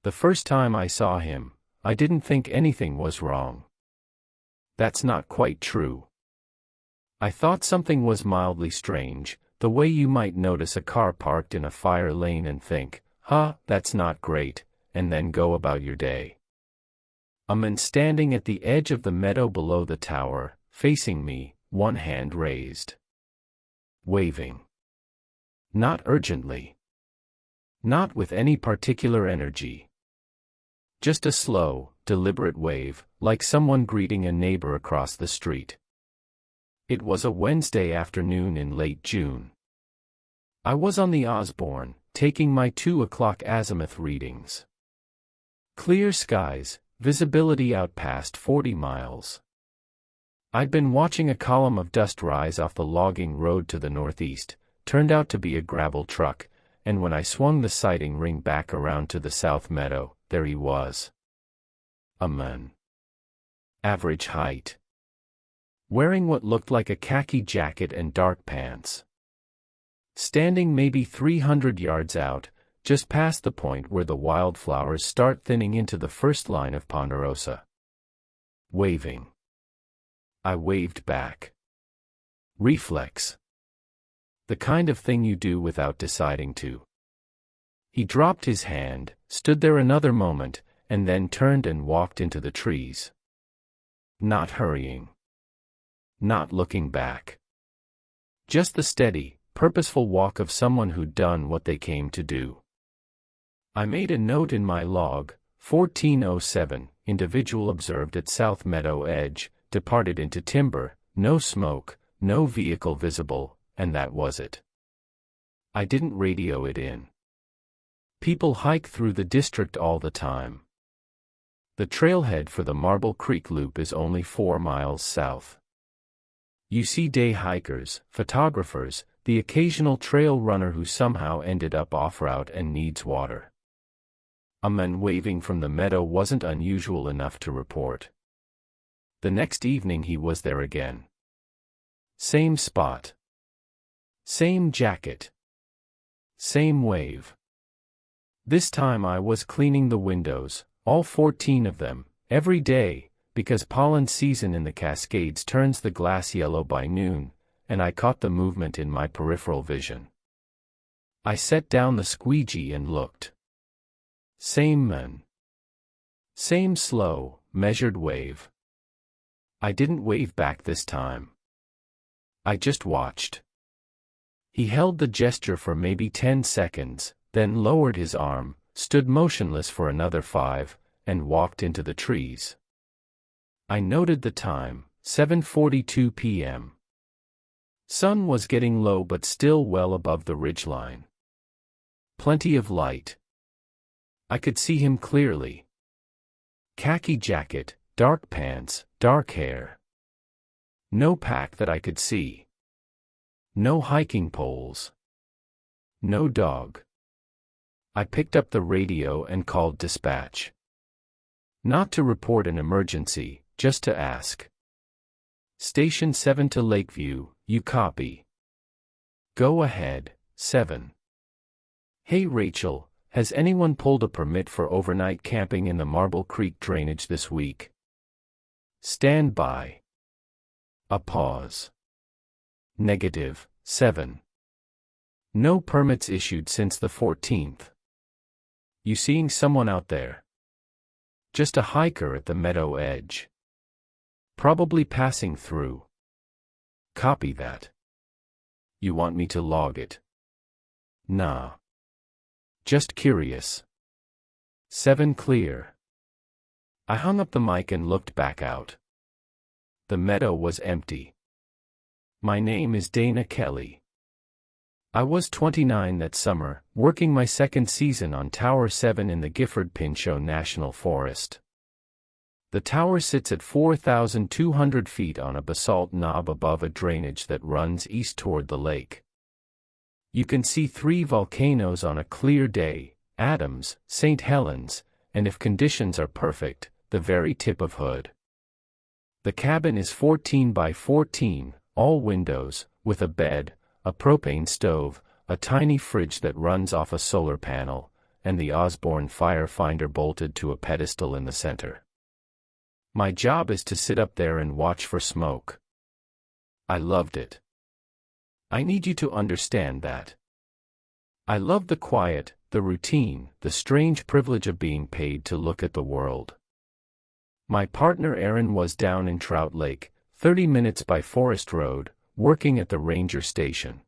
The first time I saw him, I didn't think anything was wrong. That's not quite true. I thought something was mildly strange, the way you might notice a car parked in a fire lane and think, that's not great, and then go about your day. A man standing at the edge of the meadow below the tower, facing me, one hand raised. Waving. Not urgently. Not with any particular energy. Just a slow, deliberate wave, like someone greeting a neighbor across the street. It was a Wednesday afternoon in late June. I was on the Osborne, taking my 2 o'clock azimuth readings. Clear skies, visibility out past 40 miles. I'd been watching a column of dust rise off the logging road to the northeast, turned out to be a gravel truck, and when I swung the sighting ring back around to the south meadow, there he was. A man. Average height. Wearing what looked like a khaki jacket and dark pants. Standing maybe 300 yards out, just past the point where the wildflowers start thinning into the first line of ponderosa. Waving. I waved back. Reflex. The kind of thing you do without deciding to. He dropped his hand, stood there another moment, and then turned and walked into the trees. Not hurrying. Not looking back. Just the steady, purposeful walk of someone who'd done what they came to do. I made a note in my log, 1407, individual observed at South Meadow Edge, departed into timber, no smoke, no vehicle visible, and that was it. I didn't radio it in. People hike through the district all the time. The trailhead for the Marble Creek Loop is only 4 miles south. You see day hikers, photographers, the occasional trail runner who somehow ended up off-route and needs water. A man waving from the meadow wasn't unusual enough to report. The next evening he was there again. Same spot. Same jacket. Same wave. This time I was cleaning the windows, all 14 of them, every day, because pollen season in the Cascades turns the glass yellow by noon, and I caught the movement in my peripheral vision. I set down the squeegee and looked. Same man. Same slow, measured wave. I didn't wave back this time. I just watched. He held the gesture for maybe 10 seconds, then lowered his arm, stood motionless for another 5, and walked into the trees. I noted the time, 7:42 p.m. Sun was getting low but still well above the ridgeline. Plenty of light. I could see him clearly. Khaki jacket, dark pants, dark hair. No pack that I could see. No hiking poles. No dog. I picked up the radio and called dispatch. Not to report an emergency, just to ask. Station 7 to Lakeview, you copy? Go ahead, 7. Hey Rachel, has anyone pulled a permit for overnight camping in the Marble Creek drainage this week? Stand by. A pause. Negative, 7. No permits issued since the 14th. You seeing someone out there? Just a hiker at the meadow edge. Probably passing through. Copy that. You want me to log it? Nah. Just curious. 7 clear. I hung up the mic and looked back out. The meadow was empty. My name is Dana Kelly. I was 29 that summer, working my second season on Tower 7 in the Gifford-Pinchot National Forest. The tower sits at 4,200 feet on a basalt knob above a drainage that runs east toward the lake. You can see 3 volcanoes on a clear day, Adams, St. Helens, and if conditions are perfect, the very tip of Hood. The cabin is 14 by 14, all windows, with a bed, a propane stove, a tiny fridge that runs off a solar panel, and the Osborne firefinder bolted to a pedestal in the center. My job is to sit up there and watch for smoke. I loved it. I need you to understand that. I love the quiet, the routine, the strange privilege of being paid to look at the world. My partner Aaron was down in Trout Lake, 30 minutes by Forest Road, working at the ranger station.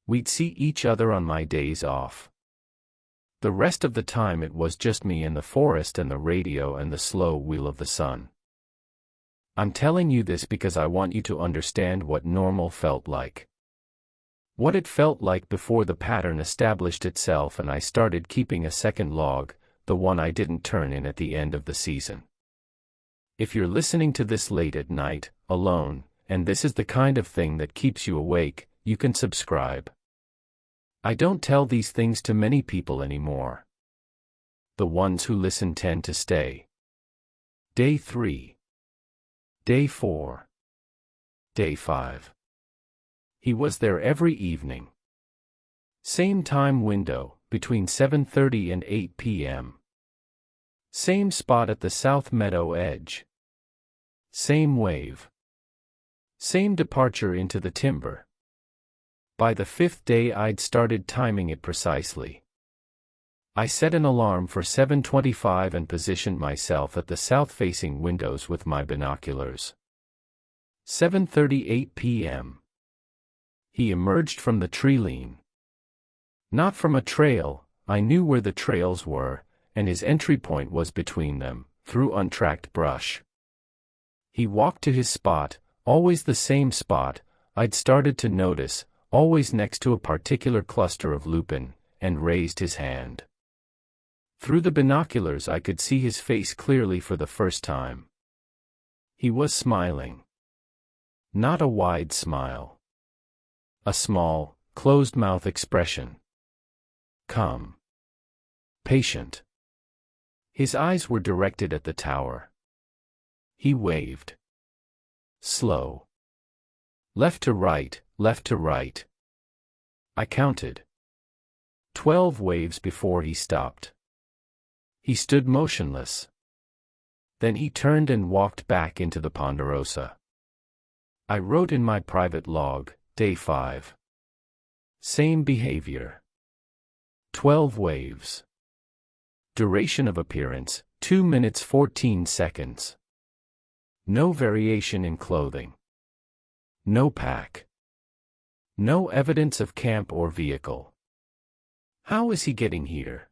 We'd see each other on my days off. The rest of the time it was just me and the forest and the radio and the slow wheel of the sun. I'm telling you this because I want you to understand what normal felt like. What it felt like before the pattern established itself and I started keeping a second log, the one I didn't turn in at the end of the season. If you're listening to this late at night, alone, and this is the kind of thing that keeps you awake, you can subscribe. I don't tell these things to many people anymore. The ones who listen tend to stay. Day 3. Day 4. Day 5. He was there every evening. Same time window, between 7:30 and 8 p.m. Same spot at the South Meadow edge. Same wave. Same departure into the timber. By the 5th day I'd started timing it precisely. I set an alarm for 7:25 and positioned myself at the south-facing windows with my binoculars. 7:38 p.m. He emerged from the tree-line. Not from a trail, I knew where the trails were, and his entry point was between them, through untracked brush. He walked to his spot, always the same spot, I'd started to notice, always next to a particular cluster of lupin, and raised his hand. Through the binoculars I could see his face clearly for the first time. He was smiling. Not a wide smile. A small, closed-mouth expression. Calm. Patient. His eyes were directed at the tower. He waved. Slow. Left to right, left to right. I counted. 12 waves before he stopped. He stood motionless. Then he turned and walked back into the ponderosa. I wrote in my private log, Day 5. Same behavior. 12 waves. Duration of appearance, 2 minutes 14 seconds. No variation in clothing. No pack. No evidence of camp or vehicle. How is he getting here?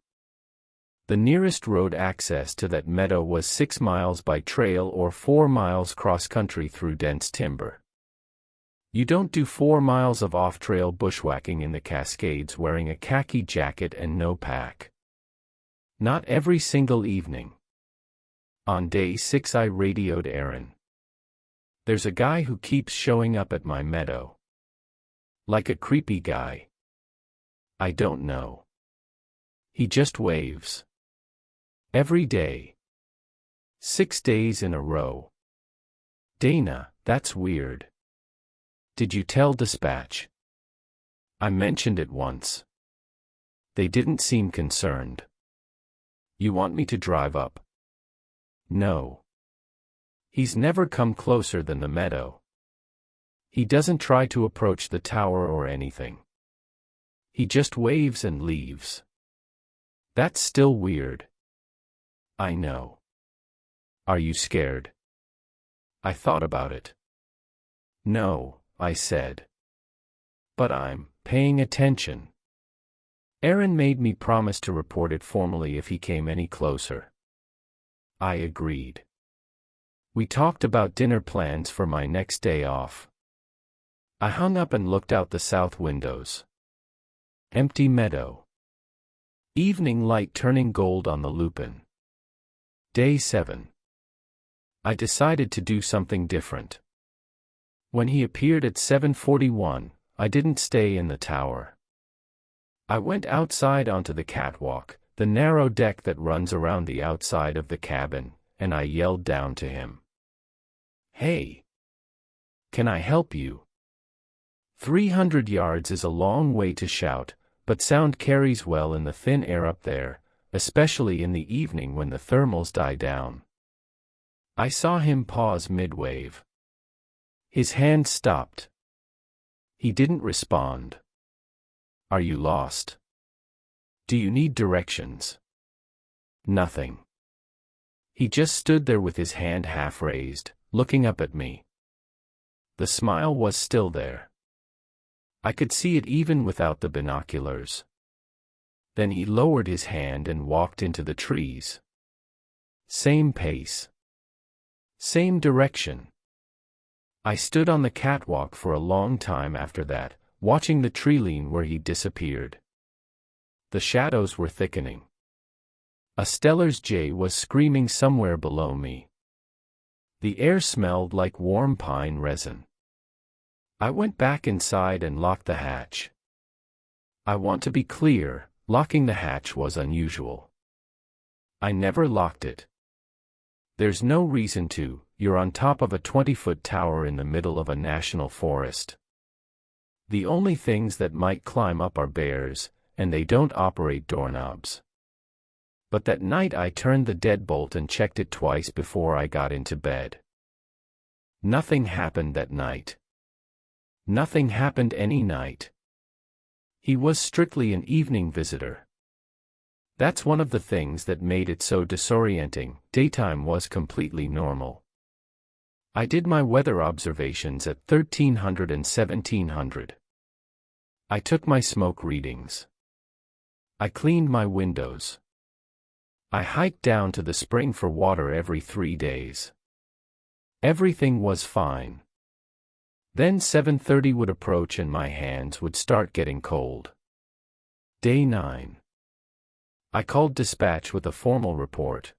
The nearest road access to that meadow was 6 miles by trail or 4 miles cross-country through dense timber. You don't do 4 miles of off-trail bushwhacking in the Cascades wearing a khaki jacket and no pack. Not every single evening. On day 6 I radioed Aaron. There's a guy who keeps showing up at my meadow. Like a creepy guy. I don't know. He just waves. Every day. 6 days in a row. Dana, that's weird. Did you tell dispatch? I mentioned it once. They didn't seem concerned. You want me to drive up? No. He's never come closer than the meadow. He doesn't try to approach the tower or anything. He just waves and leaves. That's still weird. I know. Are you scared? I thought about it. No, I said. But I'm paying attention. Aaron made me promise to report it formally if he came any closer. I agreed. We talked about dinner plans for my next day off. I hung up and looked out the south windows. Empty meadow. Evening light turning gold on the lupin. Day 7. I decided to do something different. When he appeared at 7:41, I didn't stay in the tower. I went outside onto the catwalk, the narrow deck that runs around the outside of the cabin, and I yelled down to him. Hey! Can I help you? 300 yards is a long way to shout, But sound carries well in the thin air up there, especially in the evening when the thermals die down. I saw him pause mid-wave. His hand stopped. He didn't respond. Are you lost? Do you need directions? Nothing. He just stood there with his hand half raised, looking up at me. The smile was still there. I could see it even without the binoculars. Then he lowered his hand and walked into the trees. Same pace. Same direction. I stood on the catwalk for a long time after that, watching the tree lean where he disappeared. The shadows were thickening. A Stellar's jay was screaming somewhere below me. The air smelled like warm pine resin. I went back inside and locked the hatch. I want to be clear, locking the hatch was unusual. I never locked it. There's no reason to. You're on top of a 20-foot tower in the middle of a national forest. The only things that might climb up are bears, and they don't operate doorknobs. But that night I turned the deadbolt and checked it twice before I got into bed. Nothing happened that night. Nothing happened any night. He was strictly an evening visitor. That's one of the things that made it so disorienting. Daytime was completely normal. I did my weather observations at 1300 and 1700. I took my smoke readings. I cleaned my windows. I hiked down to the spring for water every 3 days. Everything was fine. Then 7:30 would approach and my hands would start getting cold. Day 9. I called dispatch with a formal report.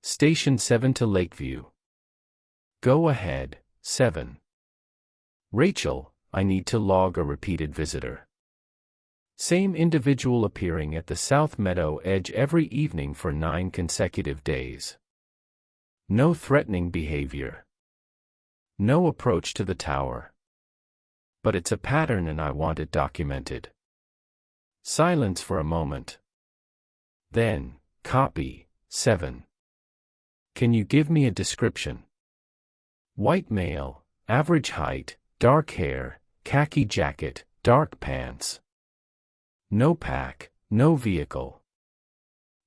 Station 7 to Lakeview. Go ahead, 7. Rachel, I need to log a repeated visitor. Same individual appearing at the South Meadow edge every evening for 9 consecutive days. No threatening behavior. No approach to the tower. But it's a pattern and I want it documented. Silence for a moment. Then, copy, 7. Can you give me a description? White male, average height, dark hair, khaki jacket, dark pants. No pack, no vehicle.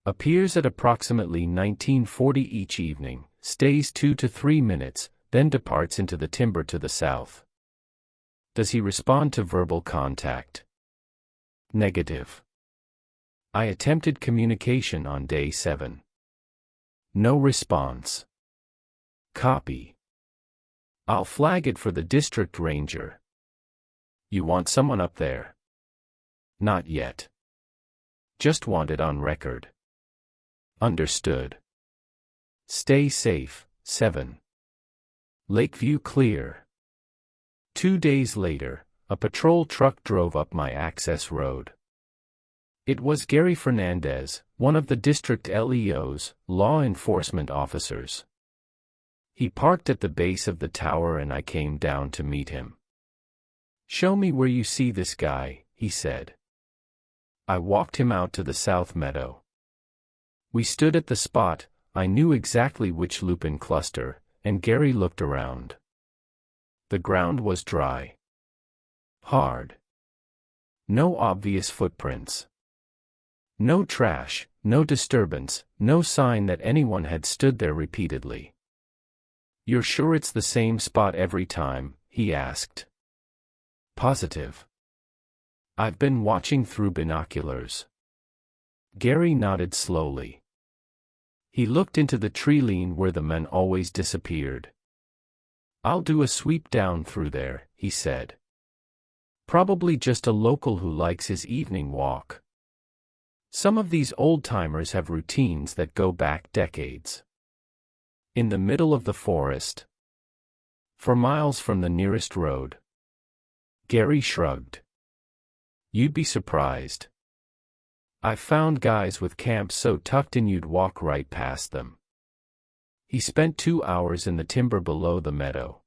Appears at approximately 1940 each evening, stays 2 to 3 minutes, then departs into the timber to the south. Does he respond to verbal contact? Negative. I attempted communication on day 7. No response. Copy. I'll flag it for the district ranger. You want someone up there? Not yet. Just want it on record. Understood. Stay safe, 7. Lakeview clear. 2 days later, a patrol truck drove up my access road. It was Gary Fernandez, one of the district LEO's, law enforcement officers. He parked at the base of the tower and I came down to meet him. Show me where you see this guy, he said. I walked him out to the South Meadow. We stood at the spot. I knew exactly which lupin cluster, and Gary looked around. The ground was dry. Hard. No obvious footprints. No trash, no disturbance, no sign that anyone had stood there repeatedly. You're sure it's the same spot every time? He asked. Positive. I've been watching through binoculars. Gary nodded slowly. He looked into the tree lean where the men always disappeared. I'll do a sweep down through there, he said. Probably just a local who likes his evening walk. Some of these old-timers have routines that go back decades. In the middle of the forest. For miles from the nearest road. Gary shrugged. You'd be surprised. I've found guys with camps so tucked in you'd walk right past them. He spent 2 hours in the timber below the meadow.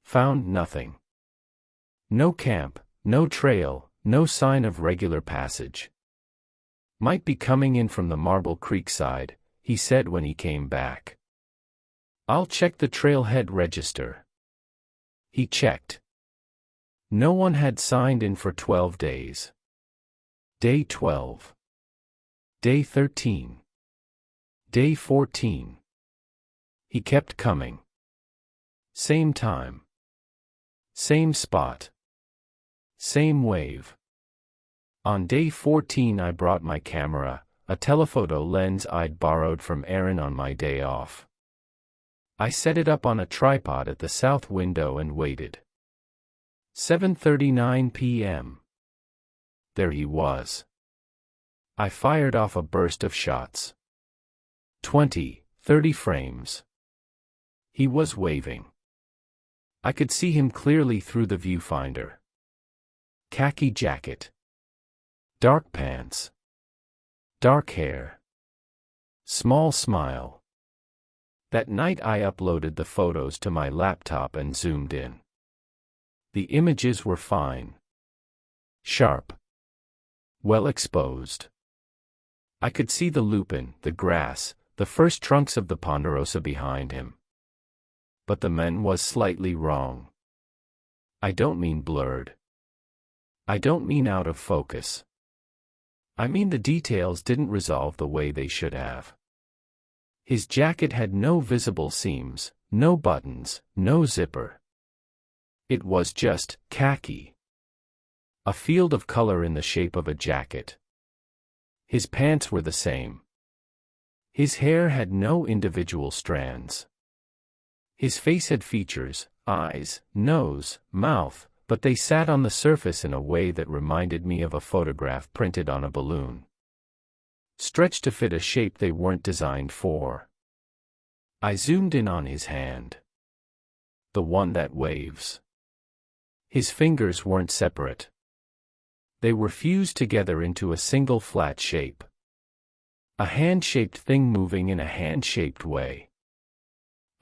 Found nothing. No camp, no trail, no sign of regular passage. Might be coming in from the Marble Creek side, he said when he came back. I'll check the trailhead register. He checked. No one had signed in for 12 days. Day 12. Day 13. Day 14. He kept coming. Same time. Same spot. Same wave. On day 14 I brought my camera, a telephoto lens I'd borrowed from Aaron on my day off. I set it up on a tripod at the south window and waited. 7:39 p.m. There he was. I fired off a burst of shots. 20, 30 frames. He was waving. I could see him clearly through the viewfinder. Khaki jacket. Dark pants. Dark hair. Small smile. That night I uploaded the photos to my laptop and zoomed in. The images were fine. Sharp. Well exposed. I could see the lupin, the grass, the first trunks of the ponderosa behind him. But the man was slightly wrong. I don't mean blurred. I don't mean out of focus. I mean the details didn't resolve the way they should have. His jacket had no visible seams, no buttons, no zipper. It was just khaki. A field of color in the shape of a jacket. His pants were the same. His hair had no individual strands. His face had features, eyes, nose, mouth, but they sat on the surface in a way that reminded me of a photograph printed on a balloon. Stretched to fit a shape they weren't designed for. I zoomed in on his hand. The one that waves. His fingers weren't separate. They were fused together into a single flat shape. A hand-shaped thing moving in a hand-shaped way.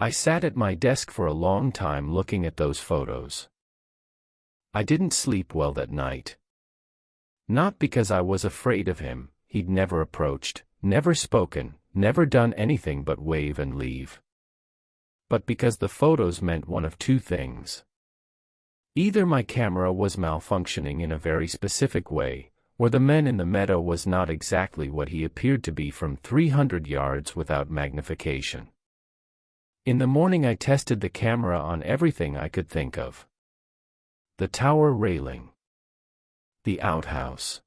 I sat at my desk for a long time looking at those photos. I didn't sleep well that night. Not because I was afraid of him, he'd never approached, never spoken, never done anything but wave and leave. But because the photos meant one of two things. Either my camera was malfunctioning in a very specific way, or the man in the meadow was not exactly what he appeared to be from 300 yards without magnification. In the morning I tested the camera on everything I could think of. The tower railing. The outhouse.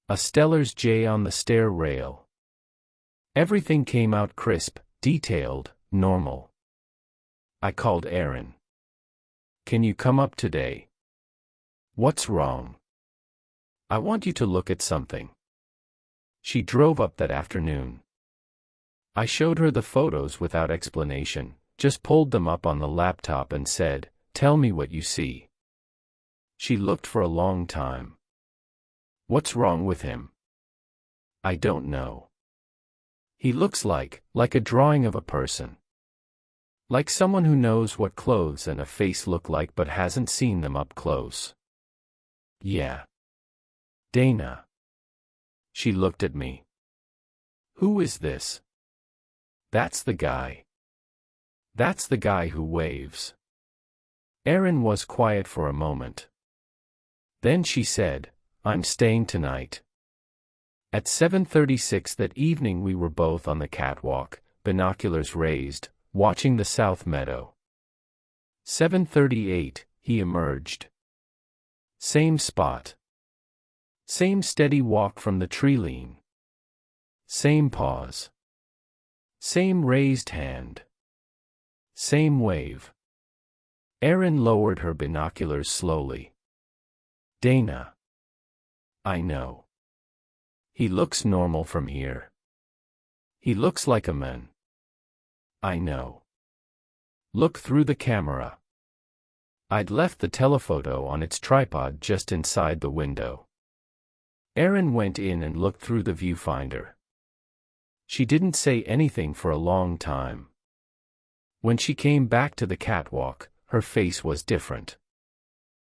A Stellar's J on the stair rail. Everything came out crisp, detailed, normal. I called Aaron. Can you come up today? What's wrong? I want you to look at something. She drove up that afternoon. I showed her the photos without explanation, just pulled them up on the laptop and said, "Tell me what you see." She looked for a long time. What's wrong with him? I don't know. He looks like a drawing of a person. Like someone who knows what clothes and a face look like but hasn't seen them up close. Yeah. Dana. She looked at me. Who is this? That's the guy. That's the guy who waves. Aaron was quiet for a moment. Then she said, I'm staying tonight. At 7:36 that evening we were both on the catwalk, binoculars raised, watching the south meadow. 7:38, he emerged. Same spot. Same steady walk from the tree lean. Same pause. Same raised hand. Same wave. Erin lowered her binoculars slowly. Dana. I know. He looks normal from here. He looks like a man. I know. Look through the camera. I'd left the telephoto on its tripod just inside the window. Erin went in and looked through the viewfinder. She didn't say anything for a long time. When she came back to the catwalk, her face was different.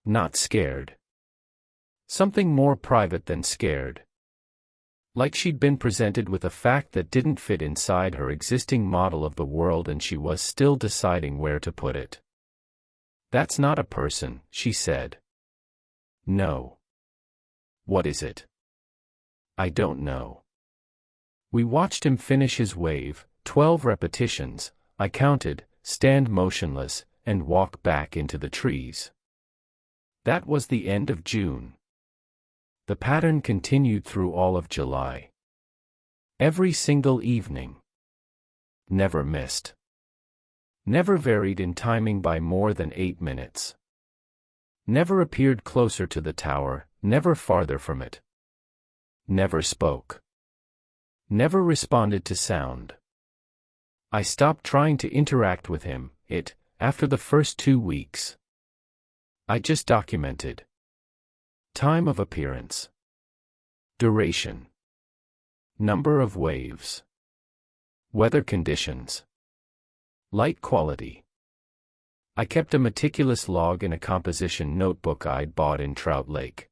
Not scared. Something more private than scared. Like she'd been presented with a fact that didn't fit inside her existing model of the world and she was still deciding where to put it. "That's not a person," she said. "No." "What is it?" "I don't know." We watched him finish his wave, 12 repetitions, I counted, stand motionless, and walk back into the trees. That was the end of June. The pattern continued through all of July. Every single evening. Never missed. Never varied in timing by more than 8 minutes. Never appeared closer to the tower, never farther from it. Never spoke. Never responded to sound. I stopped trying to interact with him, after the first 2 weeks. I just documented. Time of appearance. Duration. Number of waves. Weather conditions. Light quality. I kept a meticulous log in a composition notebook I'd bought in Trout Lake.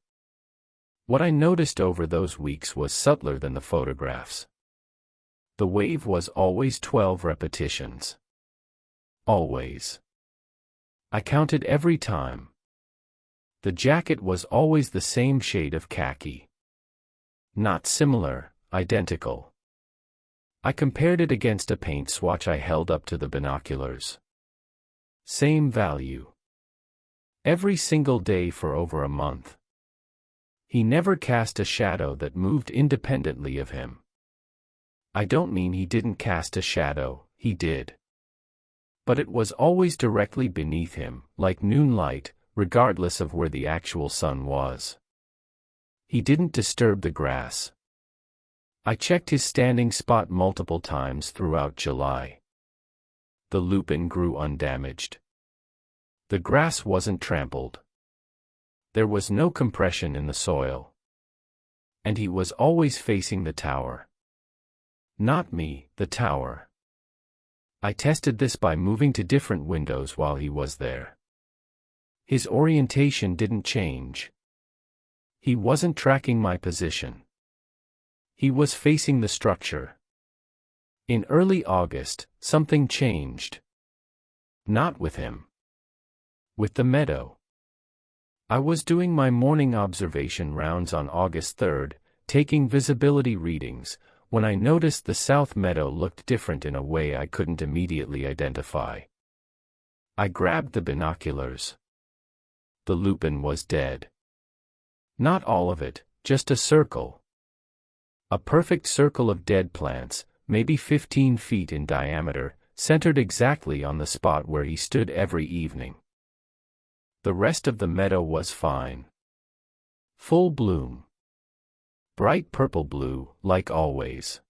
What I noticed over those weeks was subtler than the photographs. The wave was always 12 repetitions. Always. I counted every time. The jacket was always the same shade of khaki. Not similar, identical. I compared it against a paint swatch I held up to the binoculars. Same value. Every single day for over a month. He never cast a shadow that moved independently of him. I don't mean he didn't cast a shadow, he did. But it was always directly beneath him, like moonlight, regardless of where the actual sun was. He didn't disturb the grass. I checked his standing spot multiple times throughout July. The lupin grew undamaged. The grass wasn't trampled. There was no compression in the soil. And he was always facing the tower. Not me, the tower. I tested this by moving to different windows while he was there. His orientation didn't change. He wasn't tracking my position. He was facing the structure. In early August, something changed. Not with him. With the meadow. I was doing my morning observation rounds on August 3rd, taking visibility readings, when I noticed the south meadow looked different in a way I couldn't immediately identify. I grabbed the binoculars. The lupin was dead. Not all of it, just a circle. A perfect circle of dead plants, maybe 15 feet in diameter, centered exactly on the spot where he stood every evening. The rest of the meadow was fine. Full bloom. Bright purple blue, like always.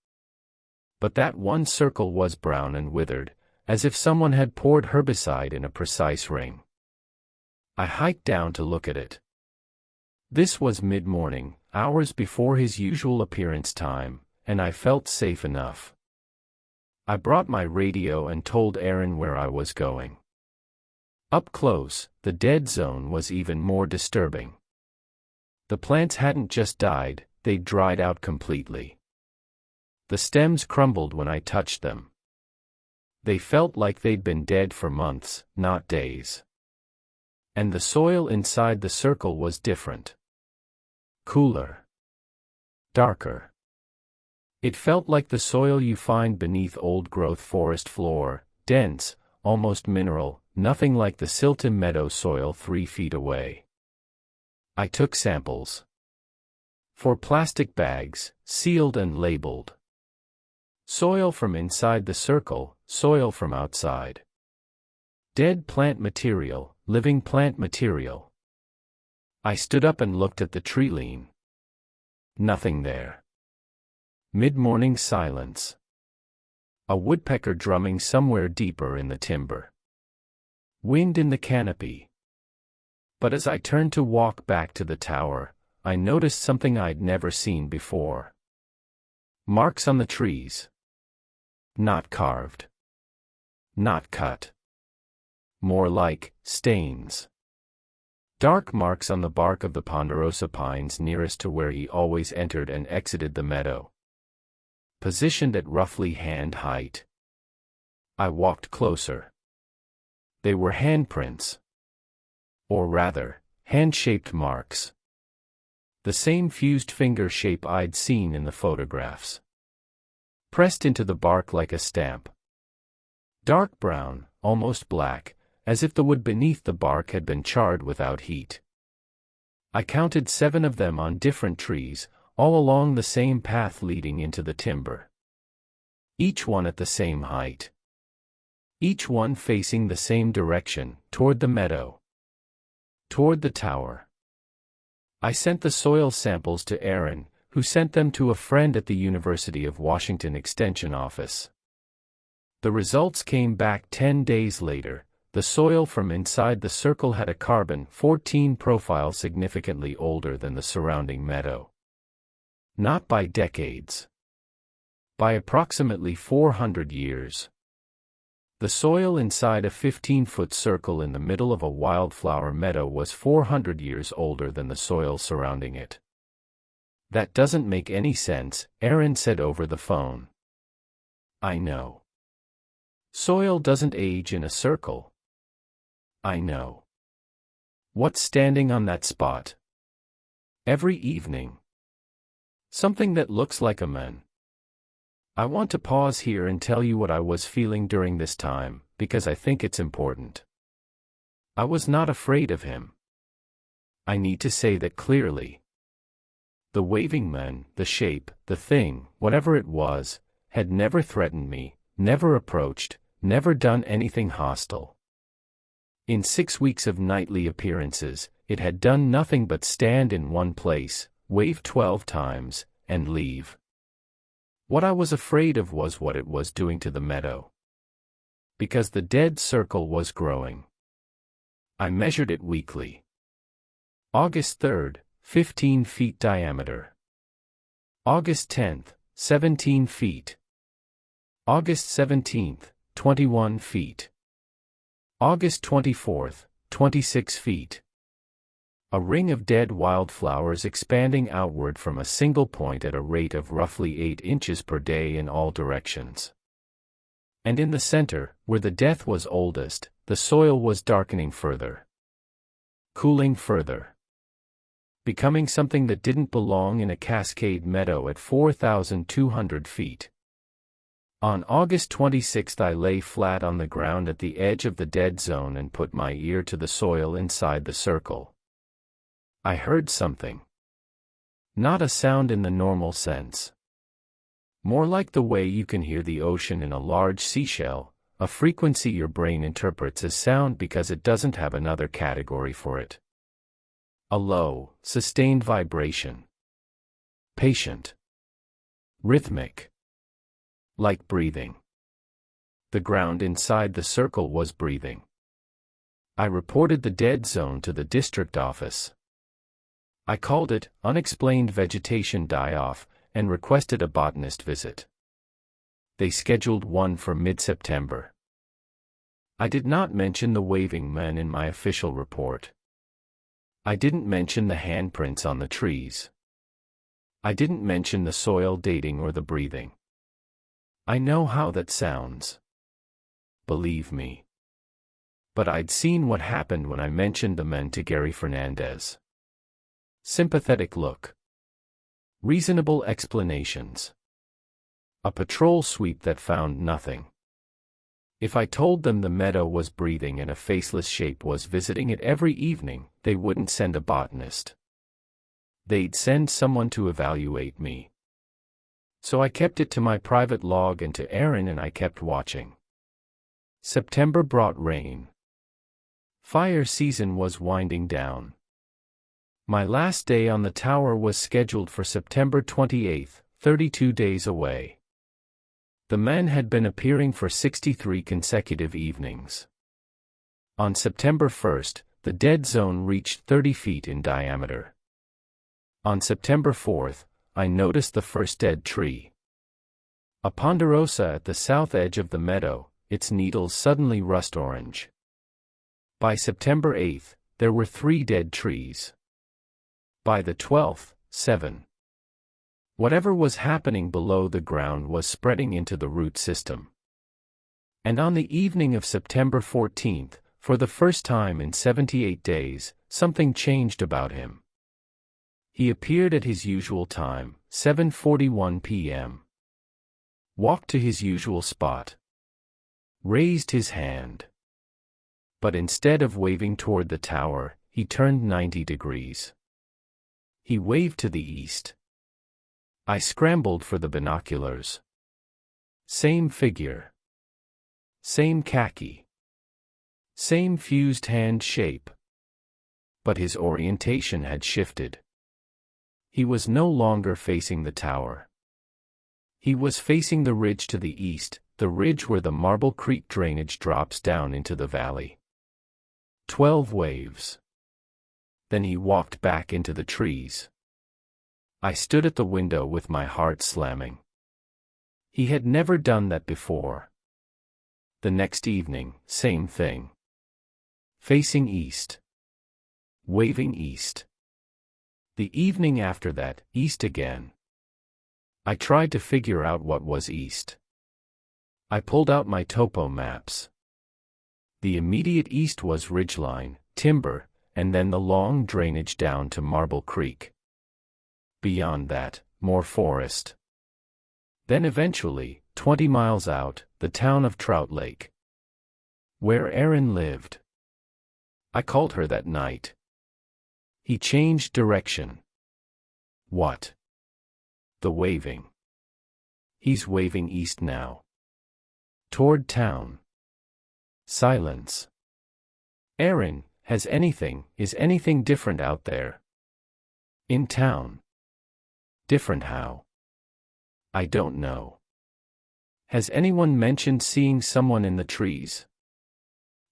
But that one circle was brown and withered, as if someone had poured herbicide in a precise ring. I hiked down to look at it. This was mid-morning, hours before his usual appearance time, and I felt safe enough. I brought my radio and told Aaron where I was going. Up close, the dead zone was even more disturbing. The plants hadn't just died, they'd dried out completely. The stems crumbled when I touched them. They felt like they'd been dead for months, not days. And the soil inside the circle was different. Cooler. Darker. It felt like the soil you find beneath old-growth forest floor, dense, almost mineral, nothing like the Silton Meadow soil 3 feet away. I took samples. 4 plastic bags, sealed and labeled. Soil from inside the circle, soil from outside. Dead plant material, living plant material. I stood up and looked at the tree lean. Nothing there. Mid-morning silence. A woodpecker drumming somewhere deeper in the timber. Wind in the canopy. But as I turned to walk back to the tower, I noticed something I'd never seen before. Marks on the trees. Not carved. Not cut. More like stains. Dark marks on the bark of the ponderosa pines nearest to where he always entered and exited the meadow. Positioned at roughly hand height. I walked closer. They were handprints. Or rather, hand-shaped marks. The same fused finger shape I'd seen in the photographs. Pressed into the bark like a stamp. Dark brown, almost black, as if the wood beneath the bark had been charred without heat. I counted 7 of them on different trees, all along the same path leading into the timber. Each one at the same height. Each one facing the same direction, toward the meadow. Toward the tower. I sent the soil samples to Aaron, who sent them to a friend at the University of Washington Extension Office. The results came back 10 days later. The soil from inside the circle had a carbon-14 profile significantly older than the surrounding meadow. Not by decades. By approximately 400 years. The soil inside a 15-foot circle in the middle of a wildflower meadow was 400 years older than the soil surrounding it. That doesn't make any sense, Aaron said over the phone. I know. Soil doesn't age in a circle. I know. What's standing on that spot? Every evening. Something that looks like a man. I want to pause here and tell you what I was feeling during this time, because I think it's important. I was not afraid of him. I need to say that clearly. The waving man, the shape, the thing, whatever it was, had never threatened me, never approached, never done anything hostile. In 6 weeks of nightly appearances, it had done nothing but stand in one place, wave 12 times, and leave. What I was afraid of was what it was doing to the meadow. Because the dead circle was growing. I measured it weekly. August 3rd, 15 feet diameter. August 10th, 17 feet. August 17th, 21 feet. August 24th, 26 feet. A ring of dead wildflowers expanding outward from a single point at a rate of roughly 8 inches per day in all directions. And in the center, where the death was oldest, the soil was darkening further. Cooling further. Becoming something that didn't belong in a cascade meadow at 4,200 feet. On August 26th I lay flat on the ground at the edge of the dead zone and put my ear to the soil inside the circle. I heard something. Not a sound in the normal sense. More like the way you can hear the ocean in a large seashell, a frequency your brain interprets as sound because it doesn't have another category for it. A low, sustained vibration. Patient. Rhythmic. Like breathing. The ground inside the circle was breathing. I reported the dead zone to the district office. I called it unexplained vegetation die-off and requested a botanist visit. They scheduled one for mid-September. I did not mention the waving man in my official report. I didn't mention the handprints on the trees. I didn't mention the soil dating or the breathing. I know how that sounds. Believe me. But I'd seen what happened when I mentioned the men to Gary Fernandez. Sympathetic look. Reasonable explanations. A patrol sweep that found nothing. If I told them the meadow was breathing and a faceless shape was visiting it every evening, they wouldn't send a botanist. They'd send someone to evaluate me. So I kept it to my private log and to Aaron, and I kept watching. September brought rain. Fire season was winding down. My last day on the tower was scheduled for September 28th, 32 days away. The men had been appearing for 63 consecutive evenings. On September 1st, the dead zone reached 30 feet in diameter. On September 4th, I noticed the first dead tree. A ponderosa at the south edge of the meadow, its needles suddenly rust orange. By September 8th, there were 3 dead trees. By the 12th, 7. Whatever was happening below the ground was spreading into the root system. And on the evening of September 14th, for the first time in 78 days, something changed about him. He appeared at his usual time, 7:41 p.m. Walked to his usual spot. Raised his hand. But instead of waving toward the tower, he turned 90 degrees. He waved to the east. I scrambled for the binoculars. Same figure. Same khaki. Same fused hand shape. But his orientation had shifted. He was no longer facing the tower. He was facing the ridge to the east, the ridge where the Marble Creek drainage drops down into the valley. 12 waves. Then he walked back into the trees. I stood at the window with my heart slamming. He had never done that before. The next evening, same thing. Facing east. Waving east. The evening after that, east again. I tried to figure out what was east. I pulled out my topo maps. The immediate east was ridgeline, timber, and then the long drainage down to Marble Creek. Beyond that, more forest. Then eventually, 20 miles out, the town of Trout Lake. Where Erin lived. I called her that night. He changed direction. What? The waving. He's waving east now. Toward town. Silence. Erin, is anything different out there? In town. Different how? I don't know. Has anyone mentioned seeing someone in the trees?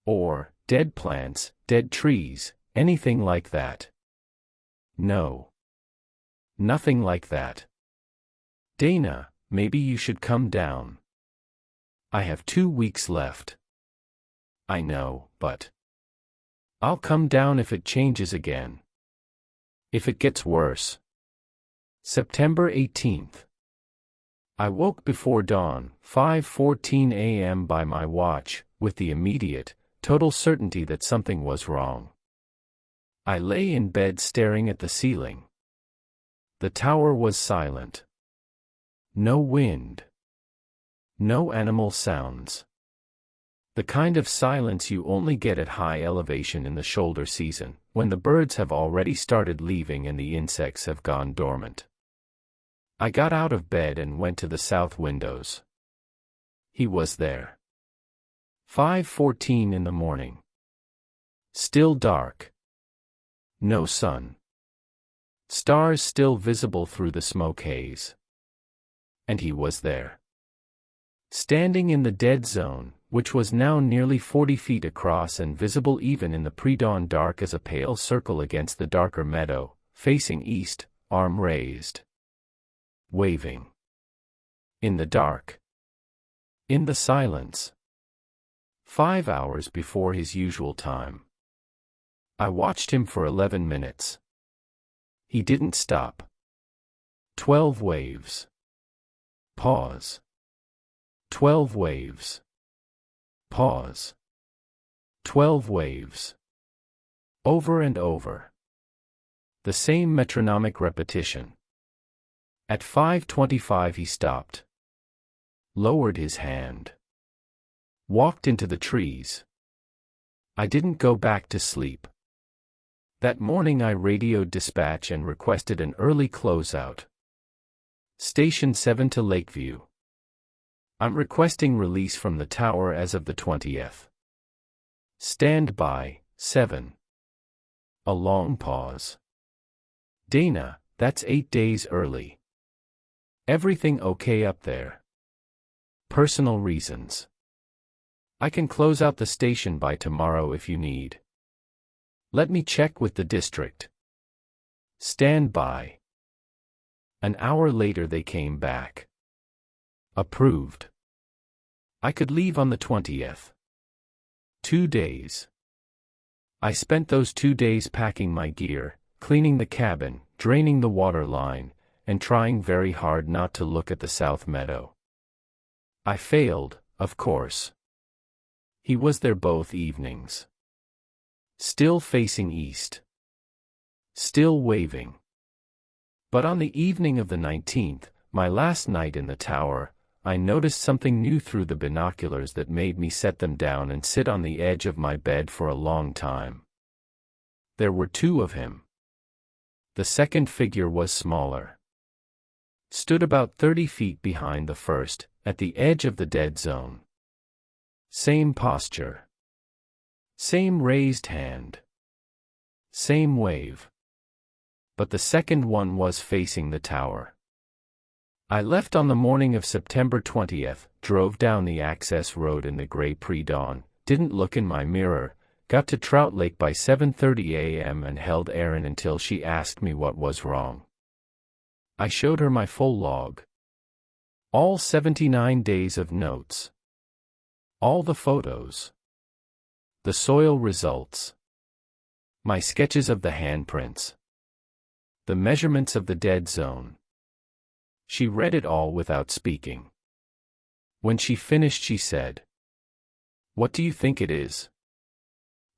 Or, dead plants, dead trees, anything like that? No. Nothing like that. Dana, maybe you should come down. I have 2 weeks left. I know, but I'll come down if it changes again. If it gets worse. September 18th. I woke before dawn, 5:14 a.m. by my watch, with the immediate, total certainty that something was wrong. I lay in bed staring at the ceiling. The tower was silent. No wind. No animal sounds. The kind of silence you only get at high elevation in the shoulder season, when the birds have already started leaving and the insects have gone dormant. I got out of bed and went to the south windows. He was there. 5:14 in the morning. Still dark. No sun. Stars still visible through the smoke haze. And he was there. Standing in the dead zone, which was now nearly 40 feet across and visible even in the pre-dawn dark as a pale circle against the darker meadow, facing east, arm raised. Waving. In the dark. In the silence. 5 hours before his usual time. I watched him for 11 minutes. He didn't stop. 12 waves. Pause. 12 waves. Pause. 12 waves. Over and over. The same metronomic repetition. At 5:25 he stopped. Lowered his hand. Walked into the trees. I didn't go back to sleep. That morning I radioed dispatch and requested an early closeout. Station 7 to Lakeview. I'm requesting release from the tower as of the 20th. Stand by, 7. A long pause. Dana, that's 8 days early. Everything okay up there? Personal reasons. I can close out the station by tomorrow if you need. Let me check with the district. Stand by. An hour later they came back. Approved. I could leave on the 20th. 2 days. I spent those 2 days packing my gear, cleaning the cabin, draining the water line, and trying very hard not to look at the south meadow. I failed, of course. He was there both evenings. Still facing east. Still waving. But on the evening of the 19th, my last night in the tower, I noticed something new through the binoculars that made me set them down and sit on the edge of my bed for a long time. There were two of him. The second figure was smaller. Stood about 30 feet behind the first, at the edge of the dead zone. Same posture. Same raised hand. Same wave. But the second one was facing the tower. I left on the morning of September 20th, drove down the access road in the gray pre-dawn, didn't look in my mirror, got to Trout Lake by 7:30 a.m. and held Erin until she asked me what was wrong. I showed her my full log. All 79 days of notes. All the photos. The soil results. My sketches of the handprints. The measurements of the dead zone. She read it all without speaking. When she finished, she said, "What do you think it is?"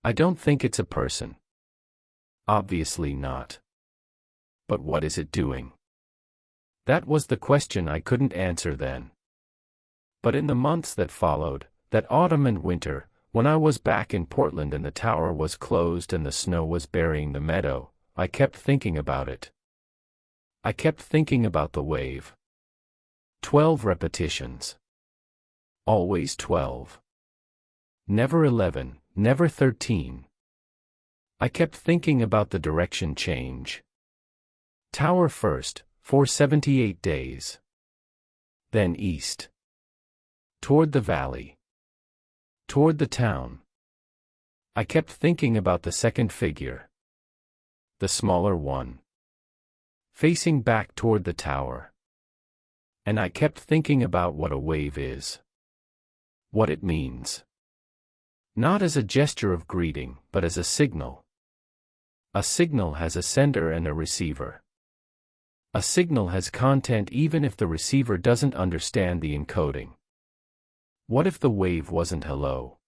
"I don't think it's a person." "Obviously not. But what is it doing?" That was the question I couldn't answer then. But in the months that followed, that autumn and winter, when I was back in Portland and the tower was closed and the snow was burying the meadow, I kept thinking about it. I kept thinking about the wave. 12 repetitions. Always 12. Never 11, never 13. I kept thinking about the direction change. Tower first, for 78 days. Then east. Toward the valley. Toward the town. I kept thinking about the second figure. The smaller one. Facing back toward the tower. And I kept thinking about what a wave is. What it means. Not as a gesture of greeting, but as a signal. A signal has a sender and a receiver. A signal has content even if the receiver doesn't understand the encoding. What if the wave wasn't hello?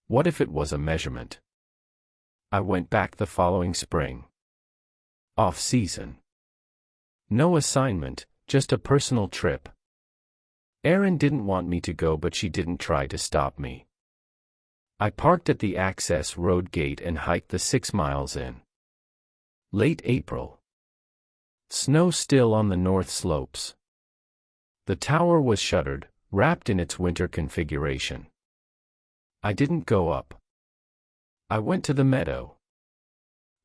What if it was a measurement? I went back the following spring. Off season. No assignment, just a personal trip. Erin didn't want me to go, but she didn't try to stop me. I parked at the access road gate and hiked the 6 miles in. Late April. Snow still on the north slopes. The tower was shuttered, wrapped in its winter configuration. I didn't go up. I went to the meadow.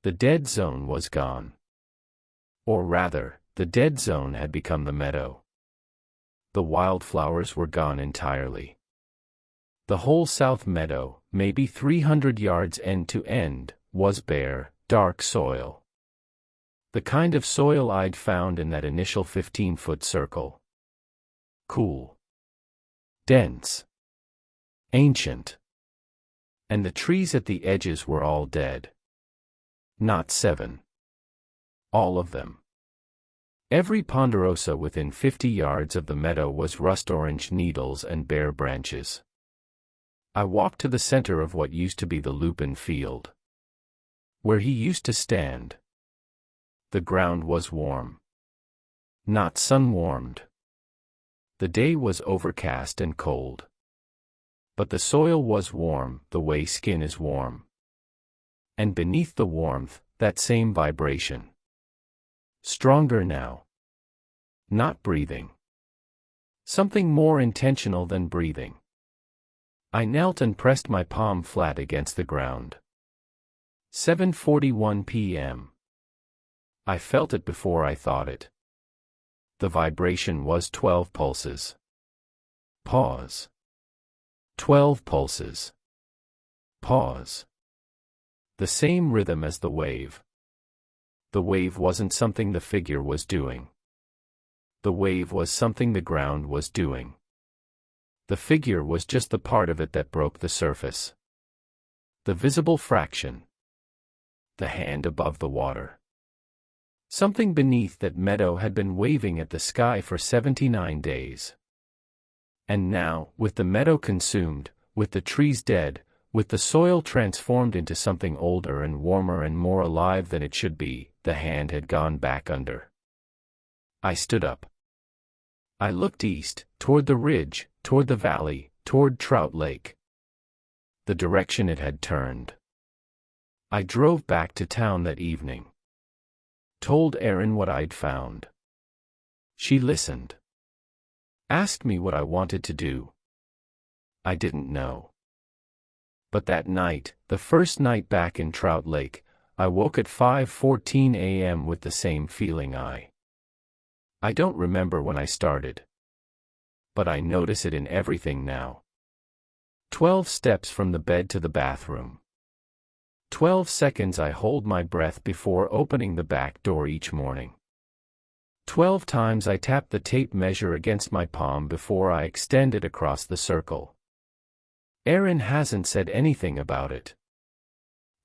The dead zone was gone. Or rather, the dead zone had become the meadow. The wildflowers were gone entirely. The whole south meadow, maybe 300 yards end to end, was bare, dark soil. The kind of soil I'd found in that initial 15-foot circle. Cool. Dense. Ancient. And the trees at the edges were all dead. Not 7. All of them. Every ponderosa within 50 yards of the meadow was rust-orange needles and bare branches. I walked to the center of what used to be the Lupin field. Where he used to stand. The ground was warm. Not sun-warmed. The day was overcast and cold. But the soil was warm, the way skin is warm. And beneath the warmth, that same vibration. Stronger now. Not breathing. Something more intentional than breathing. I knelt and pressed my palm flat against the ground. 7:41 p.m. I felt it before I thought it. The vibration was 12 pulses. Pause. 12 pulses. Pause. The same rhythm as the wave. The wave wasn't something the figure was doing. The wave was something the ground was doing. The figure was just the part of it that broke the surface. The visible fraction. The hand above the water. Something beneath that meadow had been waving at the sky for 79 days. And now, with the meadow consumed, with the trees dead, with the soil transformed into something older and warmer and more alive than it should be, the hand had gone back under. I stood up. I looked east, toward the ridge, toward the valley, toward Trout Lake. The direction it had turned. I drove back to town that evening. Told Erin what I'd found. She listened. Asked me what I wanted to do. I didn't know. But that night, the first night back in Trout Lake, I woke at 5:14 a.m. with the same feeling. I don't remember when I started. But I notice it in everything now. 12 steps from the bed to the bathroom. 12 seconds I hold my breath before opening the back door each morning. 12 times I tap the tape measure against my palm before I extend it across the circle. Erin hasn't said anything about it.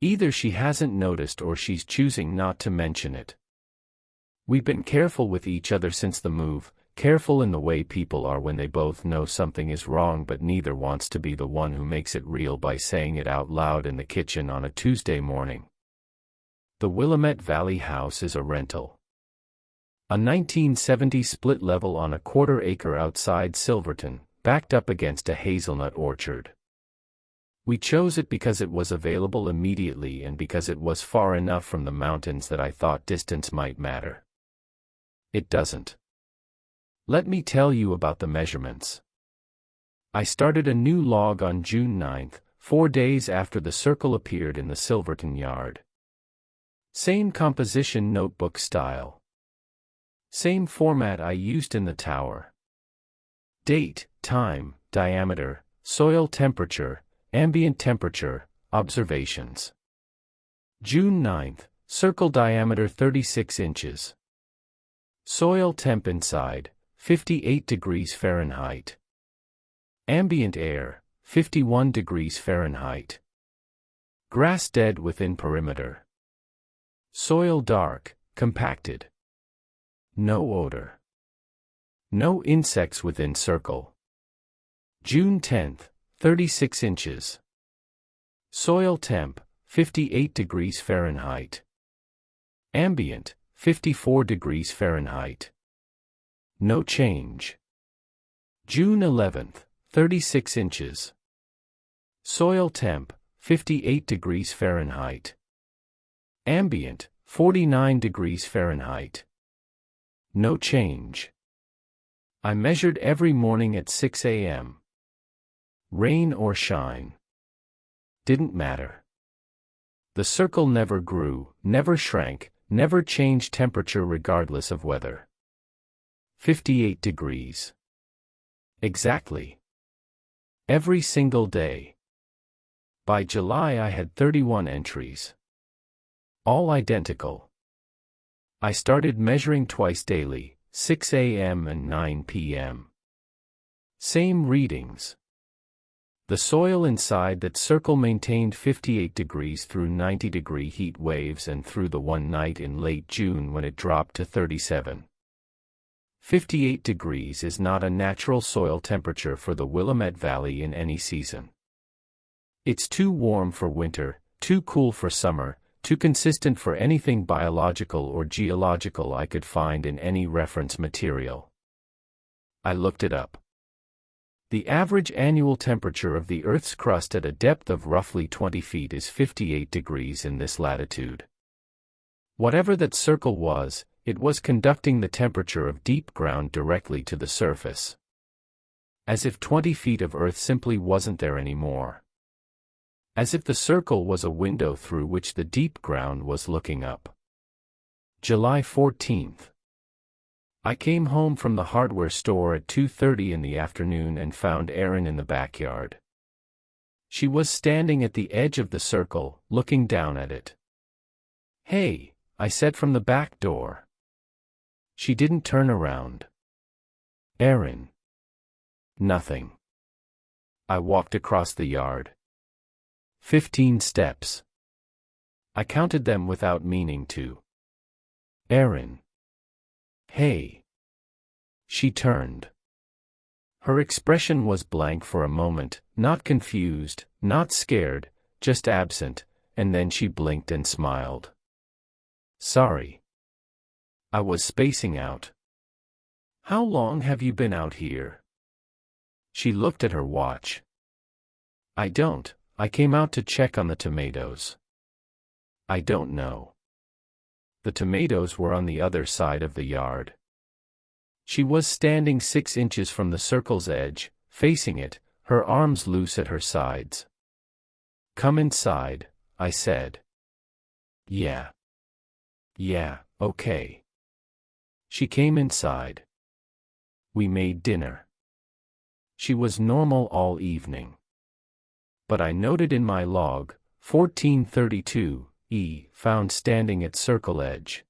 Either she hasn't noticed or she's choosing not to mention it. We've been careful with each other since the move, careful in the way people are when they both know something is wrong but neither wants to be the one who makes it real by saying it out loud in the kitchen on a Tuesday morning. The Willamette Valley house is a rental. A 1970 split level on a quarter-acre outside Silverton, backed up against a hazelnut orchard. We chose it because it was available immediately and because it was far enough from the mountains that I thought distance might matter. It doesn't. Let me tell you about the measurements. I started a new log on June 9, 4 days after the circle appeared in the Silverton yard. Same composition, notebook style. Same format I used in the tower. Date, time, diameter, soil temperature, ambient temperature, observations. June 9, circle diameter 36 inches. Soil temp inside, 58 degrees Fahrenheit. Ambient air, 51 degrees Fahrenheit. Grass dead within perimeter. Soil dark, compacted. No odor. No insects within circle. June 10, 36 inches. Soil temp, 58 degrees Fahrenheit. Ambient, 54 degrees Fahrenheit. No change. June 11th, 36 inches. Soil temp, 58 degrees Fahrenheit. Ambient, 49 degrees Fahrenheit. No change. I measured every morning at 6 a.m. Rain or shine. Didn't matter. The circle never grew, never shrank, never changed temperature regardless of weather. 58 degrees. Exactly. Every single day. By July I had 31 entries. All identical. I started measuring twice daily, 6 a.m. and 9 p.m. Same readings. The soil inside that circle maintained 58 degrees through 90-degree heat waves and through the one night in late June when it dropped to 37. 58 degrees is not a natural soil temperature for the Willamette Valley in any season. It's too warm for winter, too cool for summer, too consistent for anything biological or geological I could find in any reference material. I looked it up. The average annual temperature of the Earth's crust at a depth of roughly 20 feet is 58 degrees in this latitude. Whatever that circle was, it was conducting the temperature of deep ground directly to the surface. As if 20 feet of Earth simply wasn't there anymore. As if the circle was a window through which the deep ground was looking up. July 14th. I came home from the hardware store at 2:30 in the afternoon and found Erin in the backyard. She was standing at the edge of the circle, looking down at it. "Hey," I said from the back door. She didn't turn around. "Erin." Nothing. I walked across the yard. 15 steps. I counted them without meaning to. Erin. Hey. She turned. Her expression was blank for a moment, not confused, not scared, just absent, and then she blinked and smiled. Sorry. I was spacing out. How long have you been out here? She looked at her watch. I came out to check on the tomatoes. I don't know. The tomatoes were on the other side of the yard. She was standing 6 inches from the circle's edge, facing it, her arms loose at her sides. Come inside, I said. Yeah. Yeah, okay. She came inside. We made dinner. She was normal all evening. But I noted in my log, 1432, found standing at circle edge.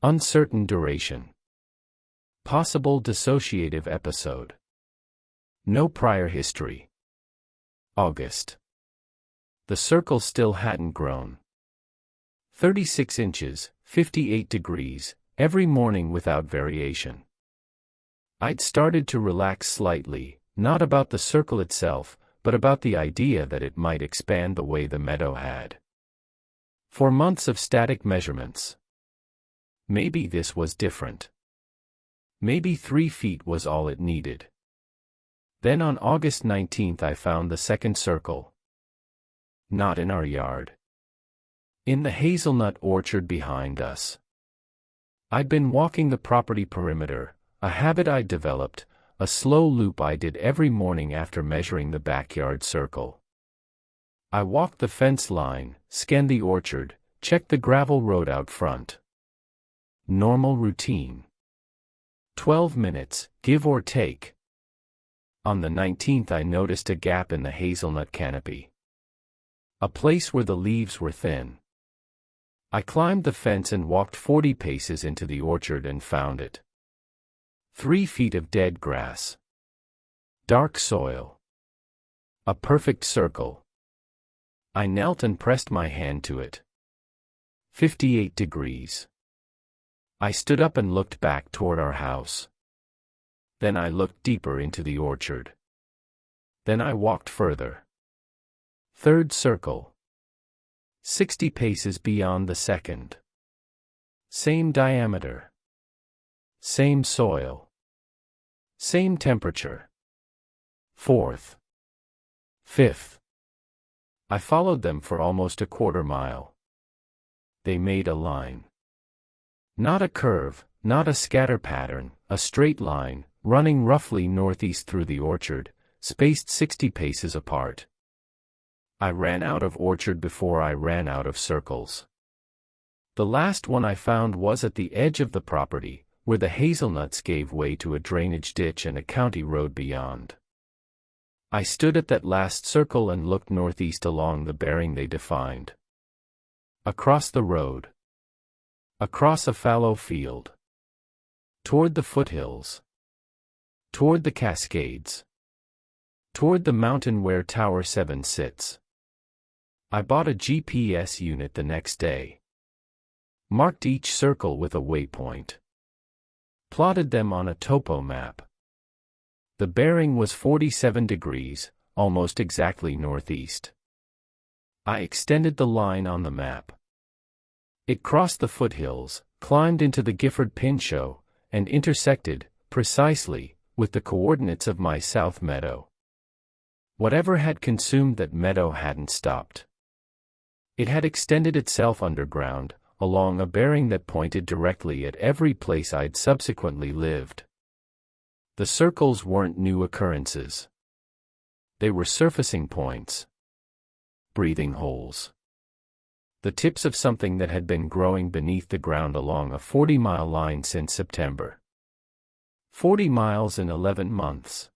Uncertain duration. Possible dissociative episode. No prior history. August. The circle still hadn't grown. 36 inches, 58 degrees, every morning without variation. I'd started to relax slightly, not about the circle itself, but about the idea that it might expand the way the meadow had. 4 months of static measurements. Maybe this was different. Maybe 3 feet was all it needed. Then on August 19th I found the second circle. Not in our yard. In the hazelnut orchard behind us. I'd been walking the property perimeter, a habit I'd developed, a slow loop I did every morning after measuring the backyard circle. I walked the fence line, scanned the orchard, checked the gravel road out front. Normal routine. 12 minutes, give or take. On the 19th I noticed a gap in the hazelnut canopy. A place where the leaves were thin. I climbed the fence and walked 40 paces into the orchard and found it. 3 feet of dead grass. Dark soil. A perfect circle. I knelt and pressed my hand to it. 58 degrees. I stood up and looked back toward our house. Then I looked deeper into the orchard. Then I walked further. Third circle. 60 paces beyond the second. Same diameter. Same soil. Same temperature. Fourth. Fifth. I followed them for almost a quarter mile. They made a line. Not a curve, not a scatter pattern, a straight line, running roughly northeast through the orchard, spaced 60 paces apart. I ran out of orchard before I ran out of circles. The last one I found was at the edge of the property, where the hazelnuts gave way to a drainage ditch and a county road beyond. I stood at that last circle and looked northeast along the bearing they defined. Across the road. Across a fallow field. Toward the foothills. Toward the Cascades. Toward the mountain where Tower 7 sits. I bought a GPS unit the next day. Marked each circle with a waypoint. Plotted them on a topo map. The bearing was 47 degrees, almost exactly northeast. I extended the line on the map. It crossed the foothills, climbed into the Gifford Pinchot, and intersected, precisely, with the coordinates of my south meadow. Whatever had consumed that meadow hadn't stopped. It had extended itself underground, along a bearing that pointed directly at every place I'd subsequently lived. The circles weren't new occurrences. They were surfacing points. Breathing holes. The tips of something that had been growing beneath the ground along a 40-mile line since September. 40 miles in 11 months.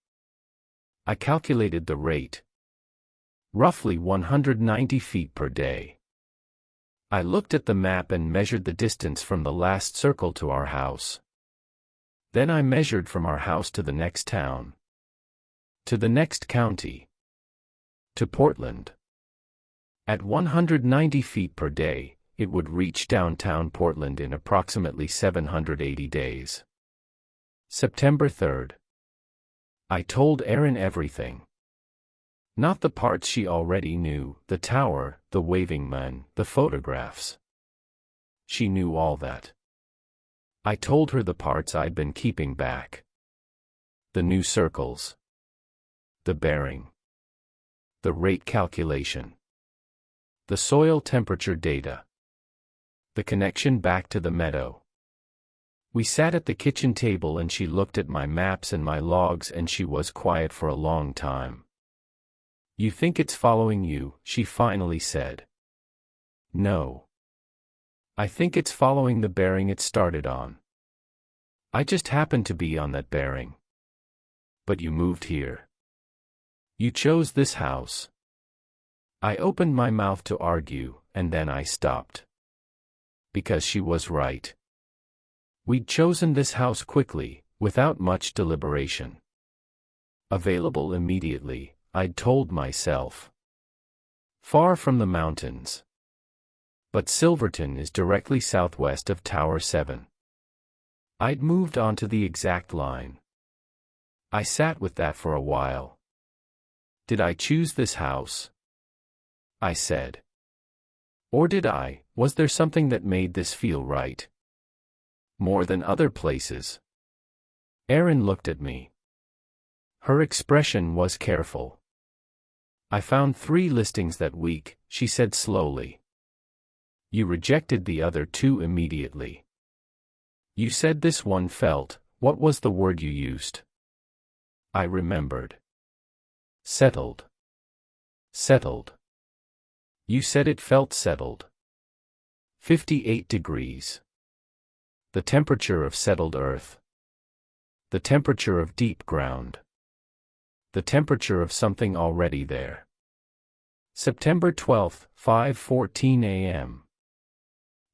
I calculated the rate. Roughly 190 feet per day. I looked at the map and measured the distance from the last circle to our house. Then I measured from our house to the next town. To the next county. To Portland. At 190 feet per day, it would reach downtown Portland in approximately 780 days. September 3rd. I told Erin everything. Not the parts she already knew, the tower, the waving men, the photographs. She knew all that. I told her the parts I'd been keeping back. The new circles. The bearing. The rate calculation. The soil temperature data. The connection back to the meadow. We sat at the kitchen table and she looked at my maps and my logs and she was quiet for a long time. You think it's following you, she finally said. No. I think it's following the bearing it started on. I just happened to be on that bearing. But you moved here. You chose this house. I opened my mouth to argue, and then I stopped. Because she was right. We'd chosen this house quickly, without much deliberation. Available immediately, I'd told myself. Far from the mountains. But Silverton is directly southwest of Tower 7. I'd moved onto the exact line. I sat with that for a while. Did I choose this house? I said. Or was there something that made this feel right? More than other places. Erin looked at me. Her expression was careful. I found 3 listings that week, she said slowly. You rejected the other 2 immediately. You said this one felt, what was the word you used? I remembered. Settled. Settled. You said it felt settled. 58 degrees. The temperature of settled earth. The temperature of deep ground. The temperature of something already there. September 12, 5:14 a.m.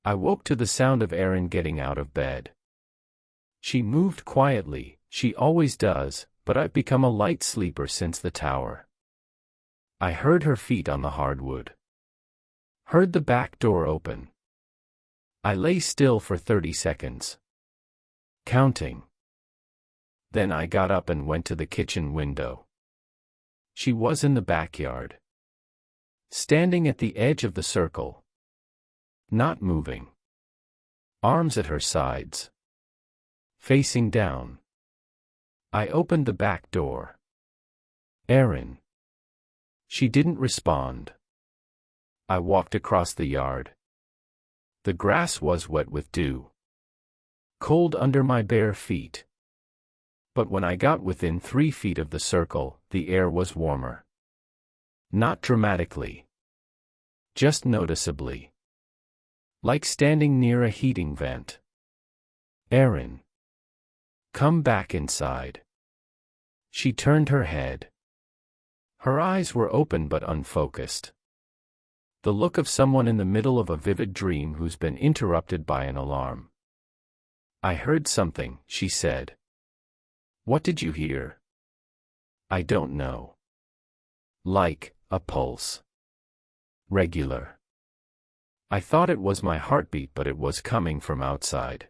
I woke to the sound of Erin getting out of bed. She moved quietly, she always does, but I've become a light sleeper since the tower. I heard her feet on the hardwood. Heard the back door open. I lay still for 30 seconds. Counting. Then I got up and went to the kitchen window. She was in the backyard. Standing at the edge of the circle. Not moving. Arms at her sides. Facing down. I opened the back door. Erin. She didn't respond. I walked across the yard. The grass was wet with dew. Cold under my bare feet. But when I got within 3 feet of the circle, the air was warmer. Not dramatically. Just noticeably. Like standing near a heating vent. Erin. Come back inside. She turned her head. Her eyes were open but unfocused. The look of someone in the middle of a vivid dream who's been interrupted by an alarm. I heard something, she said. What did you hear? I don't know. Like a pulse. Regular. I thought it was my heartbeat, but it was coming from outside.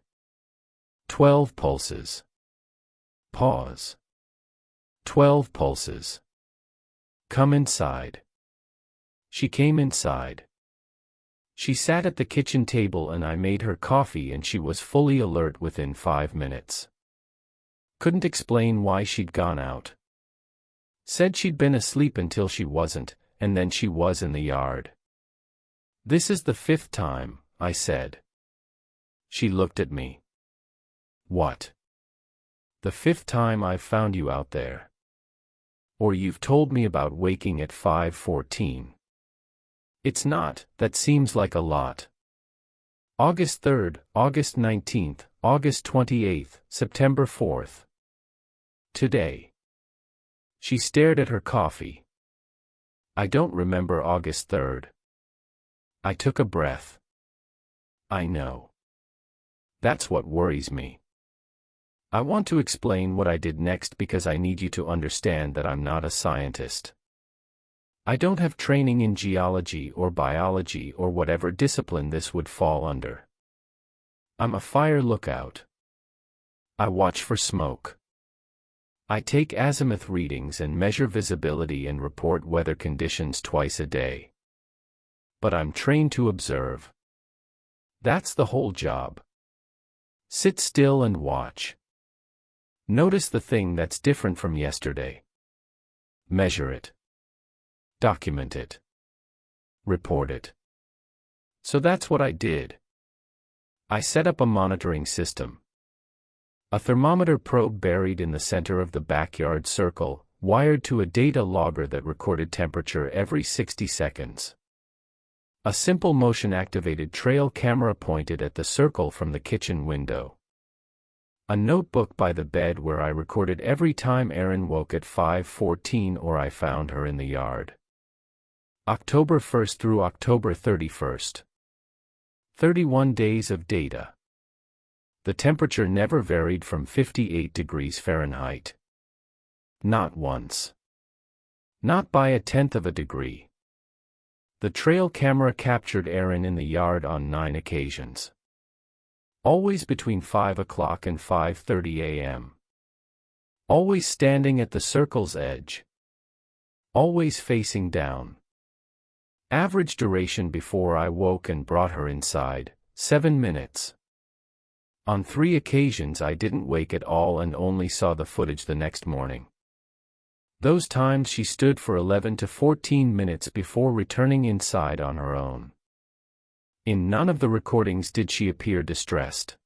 12 pulses. Pause. 12 pulses. Come inside. She came inside. She sat at the kitchen table and I made her coffee and she was fully alert within 5 minutes. Couldn't explain why she'd gone out. Said she'd been asleep until she wasn't, and then she was in the yard. This is the 5th time, I said. She looked at me. What? The 5th time I've found you out there. Or you've told me about waking at 5:14. It's not, that seems like a lot. August 3rd, August 19th, August 28th, September 4th. Today. She stared at her coffee. I don't remember August 3rd. I took a breath. I know. That's what worries me. I want to explain what I did next because I need you to understand that I'm not a scientist. I don't have training in geology or biology or whatever discipline this would fall under. I'm a fire lookout. I watch for smoke. I take azimuth readings and measure visibility and report weather conditions twice a day. But I'm trained to observe. That's the whole job. Sit still and watch. Notice the thing that's different from yesterday. Measure it. Document it. Report it. So that's what I did. I set up a monitoring system. A thermometer probe buried in the center of the backyard circle, wired to a data logger that recorded temperature every 60 seconds. A simple motion-activated trail camera pointed at the circle from the kitchen window. A notebook by the bed where I recorded every time Erin woke at 5:14 or I found her in the yard. October 1st through October 31st. 31 days of data. The temperature never varied from 58 degrees Fahrenheit. Not once. Not by 1/10 of a degree. The trail camera captured Erin in the yard on 9 occasions. Always between 5 o'clock and 5:30 a.m. Always standing at the circle's edge. Always facing down. Average duration before I woke and brought her inside, 7 minutes. On 3 occasions I didn't wake at all and only saw the footage the next morning. Those times she stood for 11 to 14 minutes before returning inside on her own. In none of the recordings did she appear distressed.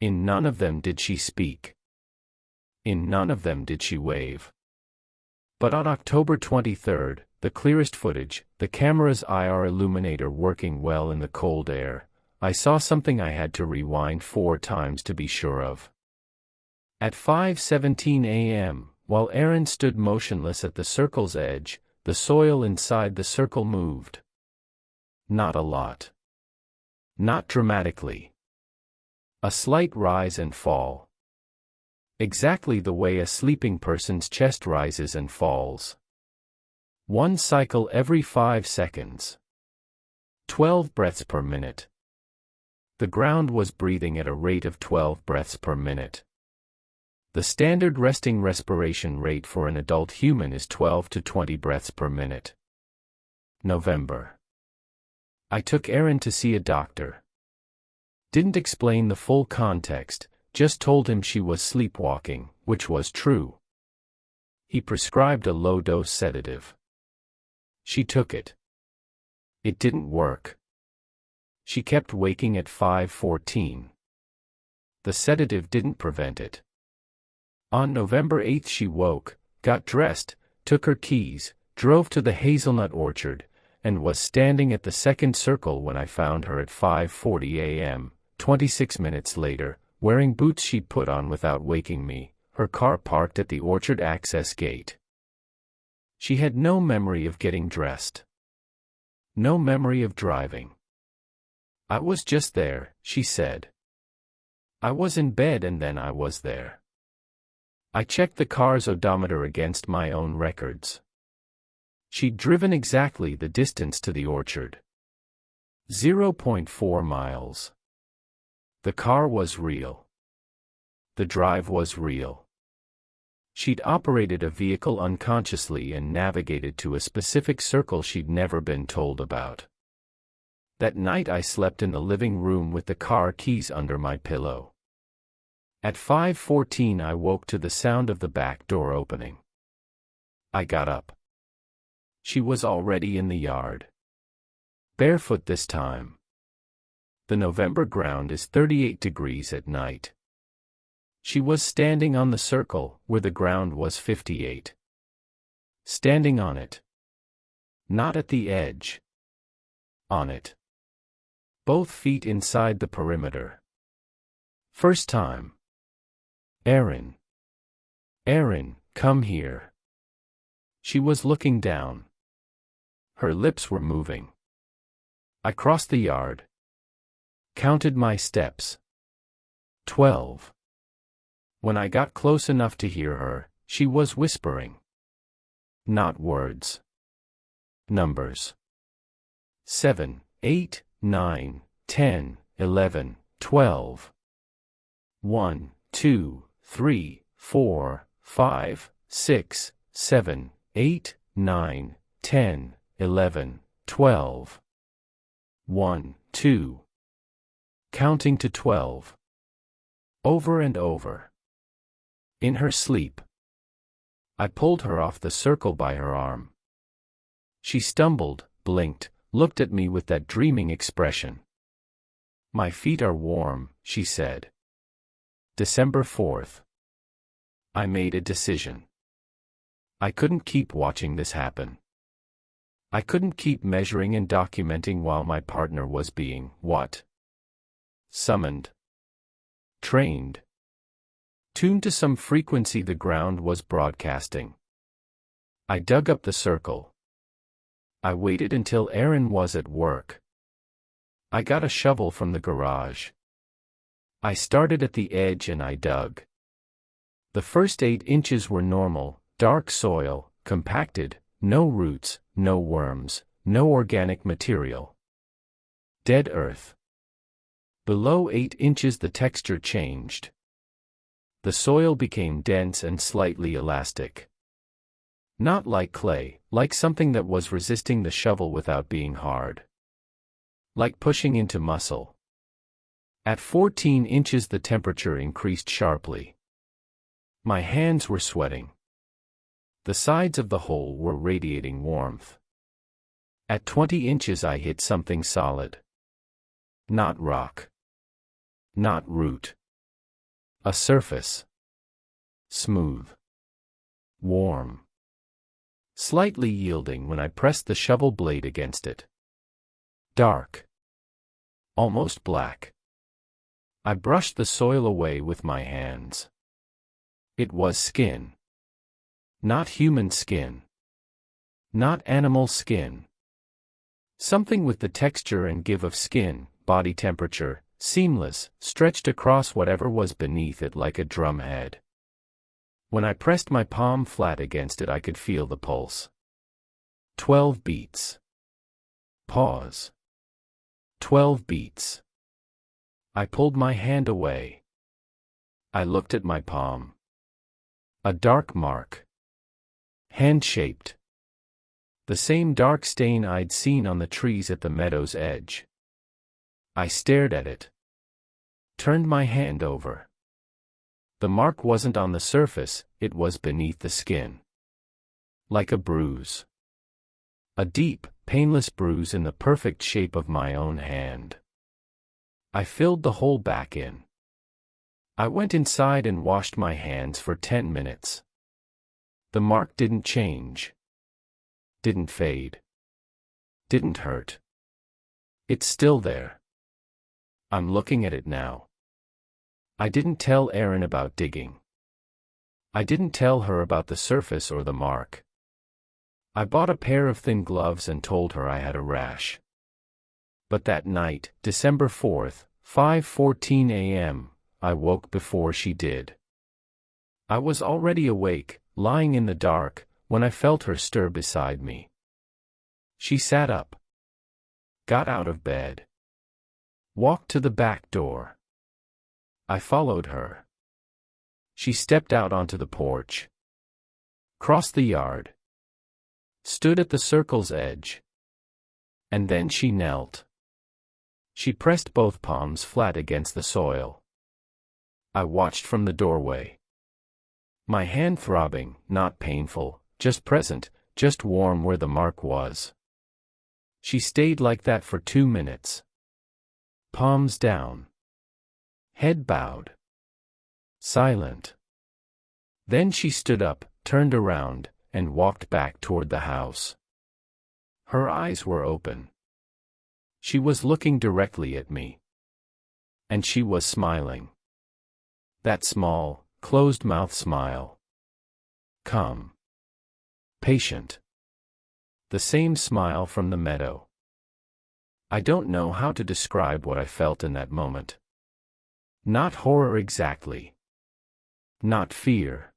In none of them did she speak. In none of them did she wave. But on October 23rd, the clearest footage, the camera's IR illuminator working well in the cold air, I saw something I had to rewind 4 times to be sure of. At 5:17 a.m., while Erin stood motionless at the circle's edge, the soil inside the circle moved. Not a lot. Not dramatically. A slight rise and fall. Exactly the way a sleeping person's chest rises and falls. 1 cycle every 5 seconds. 12 breaths per minute. The ground was breathing at a rate of 12 breaths per minute. The standard resting respiration rate for an adult human is 12 to 20 breaths per minute. November. I took Erin to see a doctor. Didn't explain the full context, just told him she was sleepwalking, which was true. He prescribed a low-dose sedative. She took it. It didn't work. She kept waking at 5:14. The sedative didn't prevent it. On November 8th she woke, got dressed, took her keys, drove to the hazelnut orchard, and was standing at the second circle when I found her at 5:40 a.m., 26 minutes later, wearing boots she'd put on without waking me, her car parked at the orchard access gate. She had no memory of getting dressed. No memory of driving. I was just there, she said. I was in bed and then I was there. I checked the car's odometer against my own records. She'd driven exactly the distance to the orchard. 0.4 miles. The car was real. The drive was real. She'd operated a vehicle unconsciously and navigated to a specific circle she'd never been told about. That night I slept in the living room with the car keys under my pillow. At 5:14 I woke to the sound of the back door opening. I got up. She was already in the yard. Barefoot this time. The November ground is 38 degrees at night. She was standing on the circle, where the ground was 58. Standing on it. Not at the edge. On it. Both feet inside the perimeter. First time. Erin. Erin, come here. She was looking down. Her lips were moving. I crossed the yard. Counted my steps. 12. When I got close enough to hear her, she was whispering. Not words. Numbers 7, 8, 9, 10, 11, 12. 1, 2, 3, 4, 5, 6, 7, 8, 9, 10, 11, 12. 1, 2. Counting to 12. Over and over. In her sleep. I pulled her off the circle by her arm. She stumbled, blinked, looked at me with that dreaming expression. "My feet are warm," she said. December 4th. I made a decision. I couldn't keep watching this happen. I couldn't keep measuring and documenting while my partner was being, what? Summoned. Trained. Tuned to some frequency the ground was broadcasting. I dug up the circle. I waited until Aaron was at work. I got a shovel from the garage. I started at the edge and I dug. The first 8 inches were normal, dark soil, compacted, no roots, no worms, no organic material. Dead earth. Below 8 inches the texture changed. The soil became dense and slightly elastic. Not like clay, like something that was resisting the shovel without being hard. Like pushing into muscle. At 14 inches the temperature increased sharply. My hands were sweating. The sides of the hole were radiating warmth. At 20 inches I hit something solid. Not rock. Not root. A surface. Smooth. Warm. Slightly yielding when I pressed the shovel blade against it. Dark. Almost black. I brushed the soil away with my hands. It was skin. Not human skin. Not animal skin. Something with the texture and give of skin, body temperature, seamless, stretched across whatever was beneath it like a drum head. When I pressed my palm flat against it I could feel the pulse. 12 beats. Pause. 12 beats. I pulled my hand away. I looked at my palm. A dark mark. Hand-shaped. The same dark stain I'd seen on the trees at the meadow's edge. I stared at it. Turned my hand over. The mark wasn't on the surface, it was beneath the skin. Like a bruise. A deep, painless bruise in the perfect shape of my own hand. I filled the hole back in. I went inside and washed my hands for 10 minutes. The mark didn't change. Didn't fade. Didn't hurt. It's still there. I'm looking at it now. I didn't tell Erin about digging. I didn't tell her about the surface or the mark. I bought a pair of thin gloves and told her I had a rash. But that night, December 4th, 5:14 a.m., I woke before she did. I was already awake, lying in the dark, when I felt her stir beside me. She sat up. Got out of bed. Walked to the back door. I followed her. She stepped out onto the porch. Crossed the yard. Stood at the circle's edge. And then she knelt. She pressed both palms flat against the soil. I watched from the doorway. My hand throbbing, not painful, just present, just warm where the mark was. She stayed like that for 2 minutes. Palms down. Head bowed. Silent. Then she stood up, turned around, and walked back toward the house. Her eyes were open. She was looking directly at me. And she was smiling. That small, closed-mouth smile. Calm. Patient. The same smile from the meadow. I don't know how to describe what I felt in that moment. Not horror exactly. Not fear.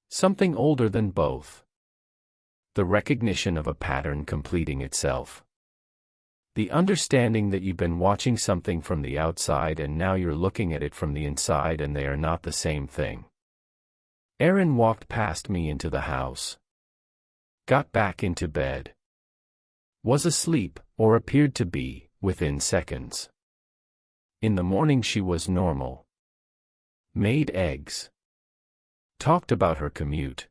Something older than both. The recognition of a pattern completing itself. The understanding that you've been watching something from the outside and now you're looking at it from the inside and they are not the same thing. Aaron walked past me into the house. Got back into bed. Was asleep, or appeared to be, within seconds. In the morning she was normal. Made eggs. Talked about her commute.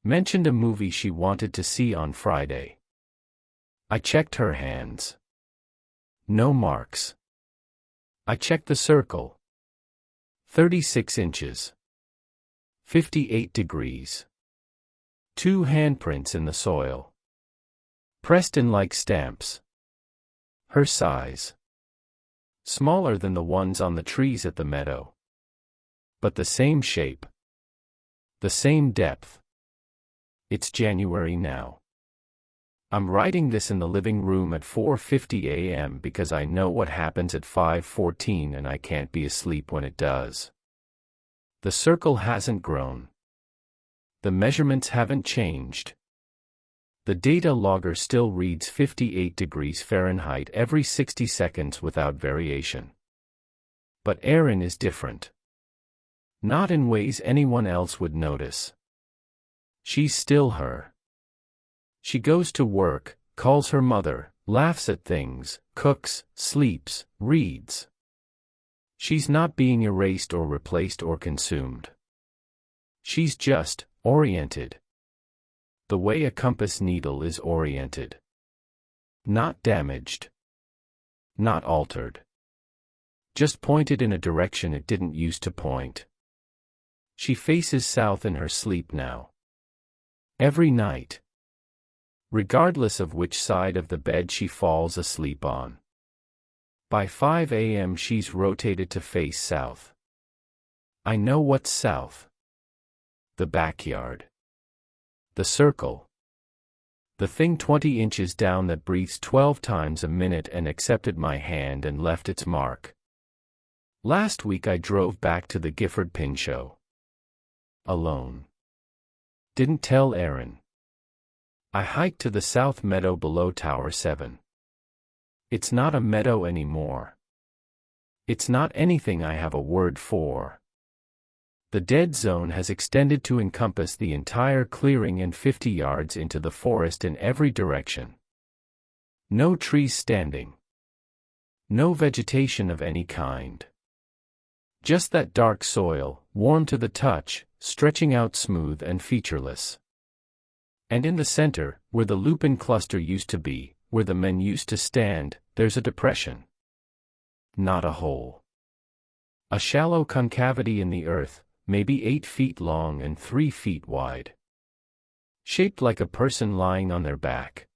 Mentioned a movie she wanted to see on Friday. I checked her hands. No marks. I checked the circle. 36 inches. 58 degrees. 2 handprints in the soil. Pressed in like stamps. Her size. Smaller than the ones on the trees at the meadow. But the same shape. The same depth. It's January now. I'm writing this in the living room at 4:50 a.m. because I know what happens at 5:14 and I can't be asleep when it does. The circle hasn't grown. The measurements haven't changed. The data logger still reads 58 degrees Fahrenheit every 60 seconds without variation. But Erin is different. Not in ways anyone else would notice. She's still her. She goes to work, calls her mother, laughs at things, cooks, sleeps, reads. She's not being erased or replaced or consumed. She's just oriented. The way a compass needle is oriented. Not damaged. Not altered. Just pointed in a direction it didn't used to point. She faces south in her sleep now. Every night. Regardless of which side of the bed she falls asleep on. By 5 a.m. she's rotated to face south. I know what's south. The backyard. The circle. The thing 20 inches down that breathes 12 times a minute and accepted my hand and left its mark. Last week I drove back to the Gifford Pin Show. Alone. Didn't tell Erin. I hiked to the south meadow below Tower 7. It's not a meadow anymore. It's not anything I have a word for. The dead zone has extended to encompass the entire clearing and 50 yards into the forest in every direction. No trees standing. No vegetation of any kind. Just that dark soil, warm to the touch, stretching out smooth and featureless. And in the center, where the lupin cluster used to be, where the men used to stand, there's a depression. Not a hole. A shallow concavity in the earth, maybe 8 feet long and 3 feet wide. Shaped like a person lying on their back.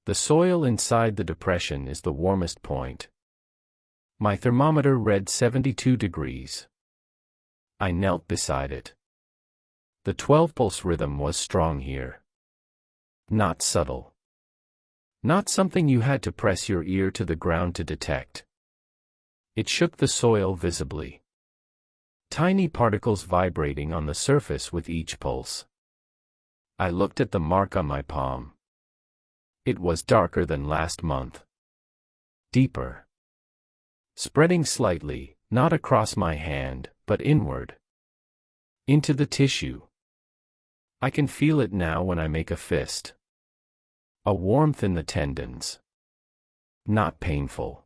The soil inside the depression is the warmest point. My thermometer read 72 degrees. I knelt beside it. The 12-pulse rhythm was strong here. Not subtle. Not something you had to press your ear to the ground to detect. It shook the soil visibly. Tiny particles vibrating on the surface with each pulse. I looked at the mark on my palm. It was darker than last month. Deeper. Spreading slightly, not across my hand, but inward. Into the tissue. I can feel it now when I make a fist. A warmth in the tendons. Not painful.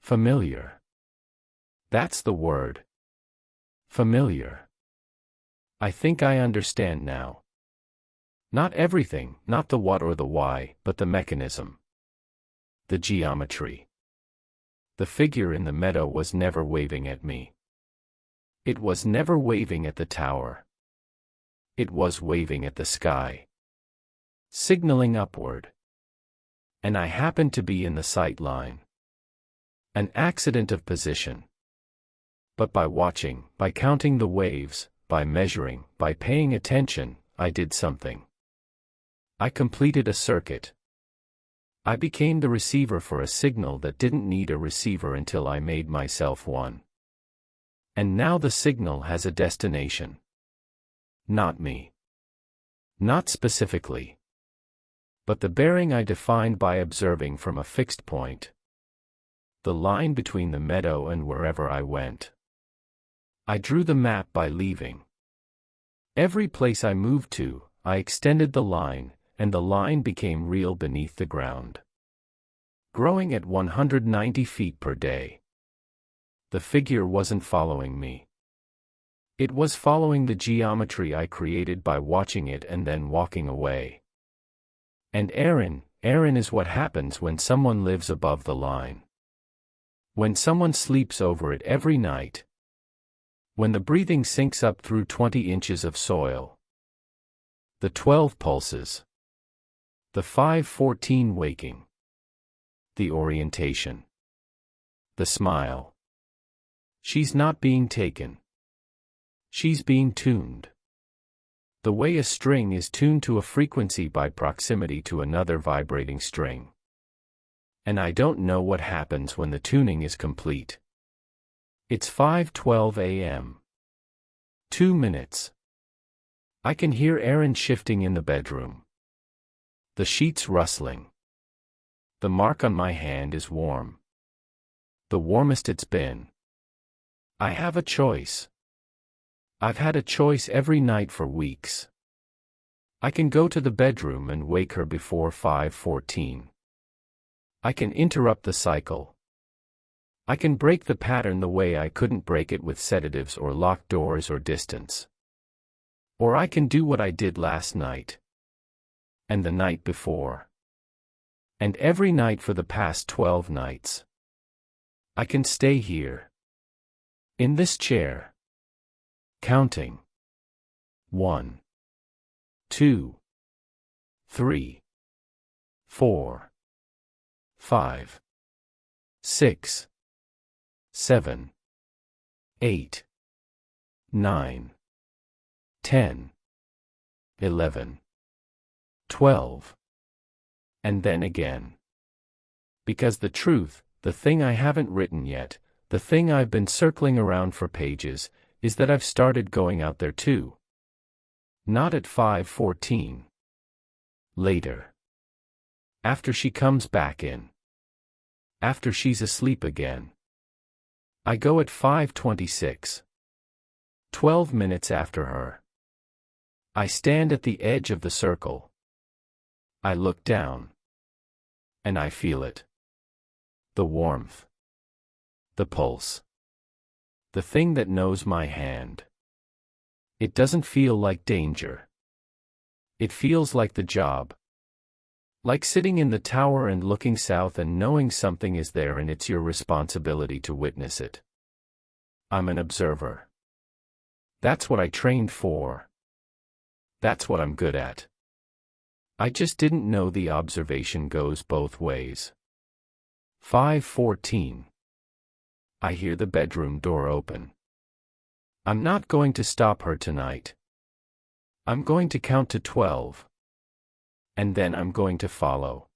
Familiar. That's the word. Familiar. I think I understand now. Not everything, not the what or the why, but the mechanism. The geometry. The figure in the meadow was never waving at me. It was never waving at the tower. It was waving at the sky. Signaling upward. And I happened to be in the sight line. An accident of position. But by watching, by counting the waves, by measuring, by paying attention, I did something. I completed a circuit. I became the receiver for a signal that didn't need a receiver until I made myself one. And now the signal has a destination. Not me. Not specifically. But the bearing I defined by observing from a fixed point. The line between the meadow and wherever I went. I drew the map by leaving. Every place I moved to, I extended the line, and the line became real beneath the ground. Growing at 190 feet per day. The figure wasn't following me. It was following the geometry I created by watching it and then walking away. And Aaron is what happens when someone lives above the line. When someone sleeps over it every night. When the breathing sinks up through 20 inches of soil. The 12 pulses. The 5:14 waking. The orientation. The smile. She's not being taken. She's being tuned. The way a string is tuned to a frequency by proximity to another vibrating string. And I don't know what happens when the tuning is complete. It's 5:12 a.m. 2 minutes. I can hear Aaron shifting in the bedroom. The sheets rustling. The mark on my hand is warm. The warmest it's been. I have a choice. I've had a choice every night for weeks. I can go to the bedroom and wake her before 5:14. I can interrupt the cycle. I can break the pattern the way I couldn't break it with sedatives or locked doors or distance. Or I can do what I did last night. And the night before. And every night for the past 12 nights. I can stay here. In this chair. Counting. 1, 2, 3, 4, 5, 6, 7, 8, 9, 10, 11, 12. And then again. Because the truth, the thing I haven't written yet, the thing I've been circling around for pages, is that I've started going out there too. Not at 5:14. Later. After she comes back in. After she's asleep again. I go at 5:26. 12 minutes after her. I stand at the edge of the circle. I look down. And I feel it. The warmth. The pulse. The thing that knows my hand. It doesn't feel like danger. It feels like the job. Like sitting in the tower and looking south and knowing something is there and it's your responsibility to witness it. I'm an observer. That's what I trained for. That's what I'm good at. I just didn't know the observation goes both ways. 5:14. I hear the bedroom door open. I'm not going to stop her tonight. I'm going to count to 12. And then I'm going to follow.